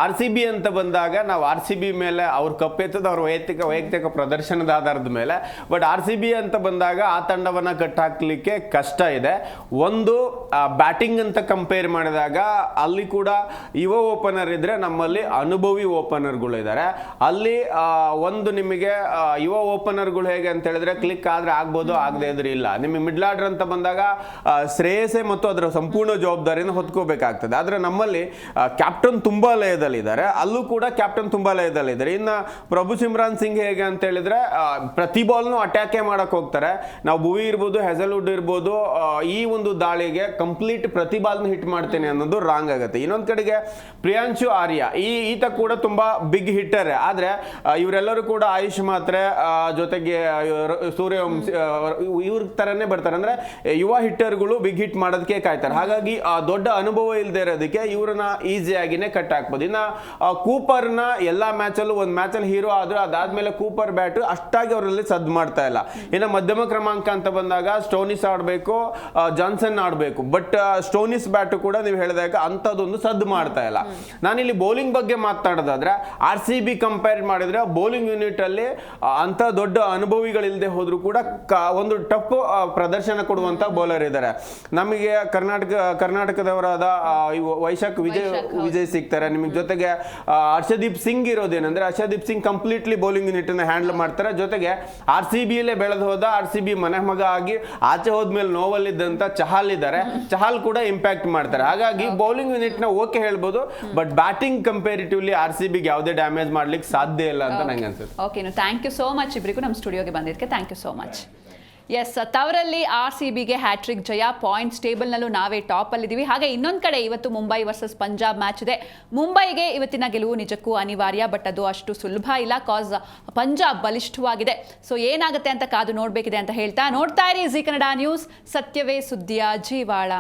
RCB ಅಂತ ಬಂದಾಗ ನಾವು RCB ಮೇಲೆ ಅವ್ರ ಕಪ್ ಎತ್ತದ ಅವ್ರ ವೈಯಕ್ತಿಕ ಪ್ರದರ್ಶನದ ಆಧಾರದ ಮೇಲೆ. ಬಟ್ RCB ಅಂತ ಬಂದಾಗ ಆ ತಂಡವನ್ನ ಕಟ್ಟಾಕ್ಲಿಕ್ಕೆ ಕಷ್ಟ ಇದೆ. ಒಂದು ಬ್ಯಾಟಿಂಗ್ ಅಂತ ಕಂಪೇರ್ ಮಾಡಿದಾಗ ಅಲ್ಲಿ ಕೂಡ ಯುವ ಓಪನರ್ ಇದ್ರೆ, ನಮ್ಮಲ್ಲಿ ಅನುಭವಿ ಓಪನರ್ಗಳು ಇದ್ದಾರೆ. ಅಲ್ಲಿ ಒಂದು ನಿಮಗೆ ಯುವ ಓಪನರ್ಗಳು ಹೇಗೆ ಅಂತ ಹೇಳಿದ್ರೆ ಕ್ಲಿಕ್ ಆದ್ರೆ ಆಗ್ಬೋದು, ಆಗದೆ ಇದ್ರೆ ಇಲ್ಲ. ನಿಮಗೆ ಮಿಡ್ಲ್ ಆರ್ಡರ್ ಅಂತ ಬಂದಾಗ ಶ್ರೇಯಸ್ಸೆ ಮತ್ತು ಅದರ ಸಂಪೂರ್ಣ ಜವಾಬ್ದಾರಿಯನ್ನು ಹೊತ್ಕೋಬೇಕಾಗ್ತದೆ. ಆದ್ರೆ ನಮ್ಮಲ್ಲಿ ಕ್ಯಾಪ್ಟನ್ ತುಂಬಾ ಲಯದಲ್ಲಿದ್ದಾರೆ, ಅಲ್ಲೂ ಕೂಡ ಕ್ಯಾಪ್ಟನ್ ತುಂಬಾ ಲಯದಲ್ಲಿದ್ದಾರೆ. ಇನ್ನು ಪ್ರಭು ಸಿಮ್ರಾನ್ ಸಿಂಗ್ ಹೇಗೆ ಅಂತ ಹೇಳಿದ್ರೆ ಪ್ರತಿ ಬಾಲ್ನು ಅಟ್ಯಾಕೇ ಮಾಡಕ್ ಹೋಗ್ತಾರೆ. ನಾವು ಭುವಿ ಇರ್ಬೋದು, ಹೆಸಲ್ವುಡ್ ಇರ್ಬೋದು, ಈ ಒಂದು ದಾಳಿಗೆ ಕಂಪ್ಲೀಟ್ ಪ್ರತಿ ಬಾಲ್ನ ಹಿಟ್ ಮಾಡ್ತೇನೆ ಅನ್ನೋದು ರಾಂಗ್ ಆಗುತ್ತೆ. ಇನ್ನೊಂದ್ ಕಡೆಗೆ ಪ್ರಿಯಾಂಶು ಆರ್ಯ ಈತ ಕೂಡ ತುಂಬಾ ಬಿಗ್ ಹಿಟ್ಟರ್. ಆದ್ರೆ ಇವರೆಲ್ಲರೂ ಕೂಡ ಆಯುಷ್ ಮಾತ್ರೆ ಜೊತೆಗೆ ಸೂರ್ಯ ಇವ್ರ ತರನೇ ಬರ್ತಾರೆ. ಅಂದ್ರೆ ಯುವ ಹಿಟ್ಟರ್ಗಳು ಬಿಗ್ ಹಿಟ್ ಮಾಡೋದಕ್ಕೆ ಕಾಯ್ತಾರೆ. ಹಾಗಾಗಿ ದೊಡ್ಡ ಅನುಭವ ಇಲ್ಲದೆ ಇರೋದಕ್ಕೆ ಇವ್ರನ್ನ ಈಸಿಯಾಗಿನೇ ಕಟ್ ಹಾಕ್ಬೋದು. ಇನ್ನ ಕೂಪರ್ನ ಎಲ್ಲಾ ಮ್ಯಾಚಲ್ಲೂ ಒಂದು ಮ್ಯಾಚಲ್ಲಿ ಹೀರೋ ಆದ್ರೂ ಅದಾದ್ಮೇಲೆ ಕೂಪರ್ ಬ್ಯಾಟ್ ಅಷ್ಟಾಗಿ ಅವರಲ್ಲಿ ಸದ್ದು ಮಾಡ್ತಾ ಇಲ್ಲ. ಇನ್ನು ಮಧ್ಯಮ ಕ್ರಮಾಂಕ ಅಂತ ಬಂದಾಗ ಸ್ಟೋನಿಸ್ ಆಡ್ಬೇಕು, ಜಾನ್ಸನ್ ಆಡ್ಬೇಕು. ಬಟ್ ಸ್ಟೋನಿಸ್ ಬ್ಯಾಟ್ ಕೂಡ ನೀವು ಹೇಳಿದಾಗ ಅಂತದೊಂದು ಸದ್ದು ಮಾಡ್ತಾ ಇಲ್ಲ. ನಾನಿಲ್ಲಿ ಬೌಲಿಂಗ್ ಬಗ್ಗೆ ಮಾತಾಡೋದಾದ್ರೆ RCB ಕಂಪೇರ್ ಮಾಡಿದ್ರೆ ಬೌಲಿಂಗ್ ಯೂನಿಟ್ ಅಲ್ಲಿ ಅಂತ ದೊಡ್ಡ ಅನುಭವಿಗಳಿಲ್ಲದೆ ಹೋದ್ರು ಕೂಡ ಒಂದು ಟಫ್ ಪ್ರದರ್ಶನ ಕೊಡುವಂತ ಬೌಲರ್ ಇದ್ದಾರೆ. ನಮಗೆ ಕರ್ನಾಟಕದವರಾದ ವೈಶಾಖ್ ವಿಜಯ್ ಸಿಗ್ತಾರೆ. ನಿಮಗೆ ಜೊತೆಗೆ ಹರ್ಷದೀಪ್ ಸಿಂಗ್ ಇರೋದೇನಂದ್ರೆ Harshdeep Singh completely bowling unit ಅನ್ನ ಹ್ಯಾಂಡಲ್ ಮಾಡ್ತಾರೆ. ಜೊತೆಗೆ RCB ಯಲ್ಲೇ ಬೆಳೆದು ಹೋದ, RCB ಮನೆ ಮಗ ಆಗಿ ಆಚೆ ಹೋದ್ಮೇಲೆ ನೋವಲ್ಲಿದ್ದಂತ ಚಹಲ್ ಇದ್ದಾರೆ. ಚಹಲ್ ಕೂಡ ಇಂಪ್ಯಾಕ್ಟ್ ಮಾಡ್ತಾರೆ. ಹಾಗಾಗಿ ಬೌಲಿಂಗ್ ಯೂನಿಟ್ ನ ಓಕೆ ಹೇಳ್ಬೋದು, ಬಟ್ ಬ್ಯಾಟಿಂಗ್ ಕಂಪೇರಿಟಿವ್ಲಿ RCB ಗೆ ಯಾವುದೇ ಡ್ಯಾಮೇಜ್ ಮಾಡ್ಲಿಕ್ಕೆ ಸಾಧ್ಯ ಇಲ್ಲ ಅಂತ ನಂಗೆ ಅನ್ಸುತ್ತೆ. Okay, thank you so much ಇಬ್ಬರಿಗೂ ನಮ್ಮ ಸ್ಟುಡಿಯೋಗೆ ಬಂದಿದ್ದಕ್ಕೆ. Thank you so much. Yes, ತವರಲ್ಲಿ RCBಗೆ ಹ್ಯಾಟ್ರಿಕ್ ಜಯ. ಪಾಯಿಂಟ್ಸ್ ಟೇಬಲ್ನಲ್ಲೂ ನಾವೇ ಟಾಪಲ್ಲಿದ್ದೀವಿ. ಹಾಗೆ ಇನ್ನೊಂದು ಕಡೆ ಇವತ್ತು ಮುಂಬೈ ವರ್ಸಸ್ ಪಂಜಾಬ್ ಮ್ಯಾಚ್ ಇದೆ. ಮುಂಬೈಗೆ ಇವತ್ತಿನ ಗೆಲುವು ನಿಜಕ್ಕೂ ಅನಿವಾರ್ಯ, ಬಟ್ ಅದು ಅಷ್ಟು ಸುಲಭ ಇಲ್ಲ. ಕಾಸ್ ಪಂಜಾಬ್ ಬಲಿಷ್ಠವಾಗಿದೆ. ಸೊ ಏನಾಗುತ್ತೆ ಅಂತ ಕಾದು ನೋಡಬೇಕಿದೆ ಅಂತ ಹೇಳ್ತಾ ನೋಡ್ತಾ ಇರಿ ಜಿ ಕನ್ನಡ ನ್ಯೂಸ್, ಸತ್ಯವೇ ಸುದ್ದಿಯ ಜೀವಾಳ.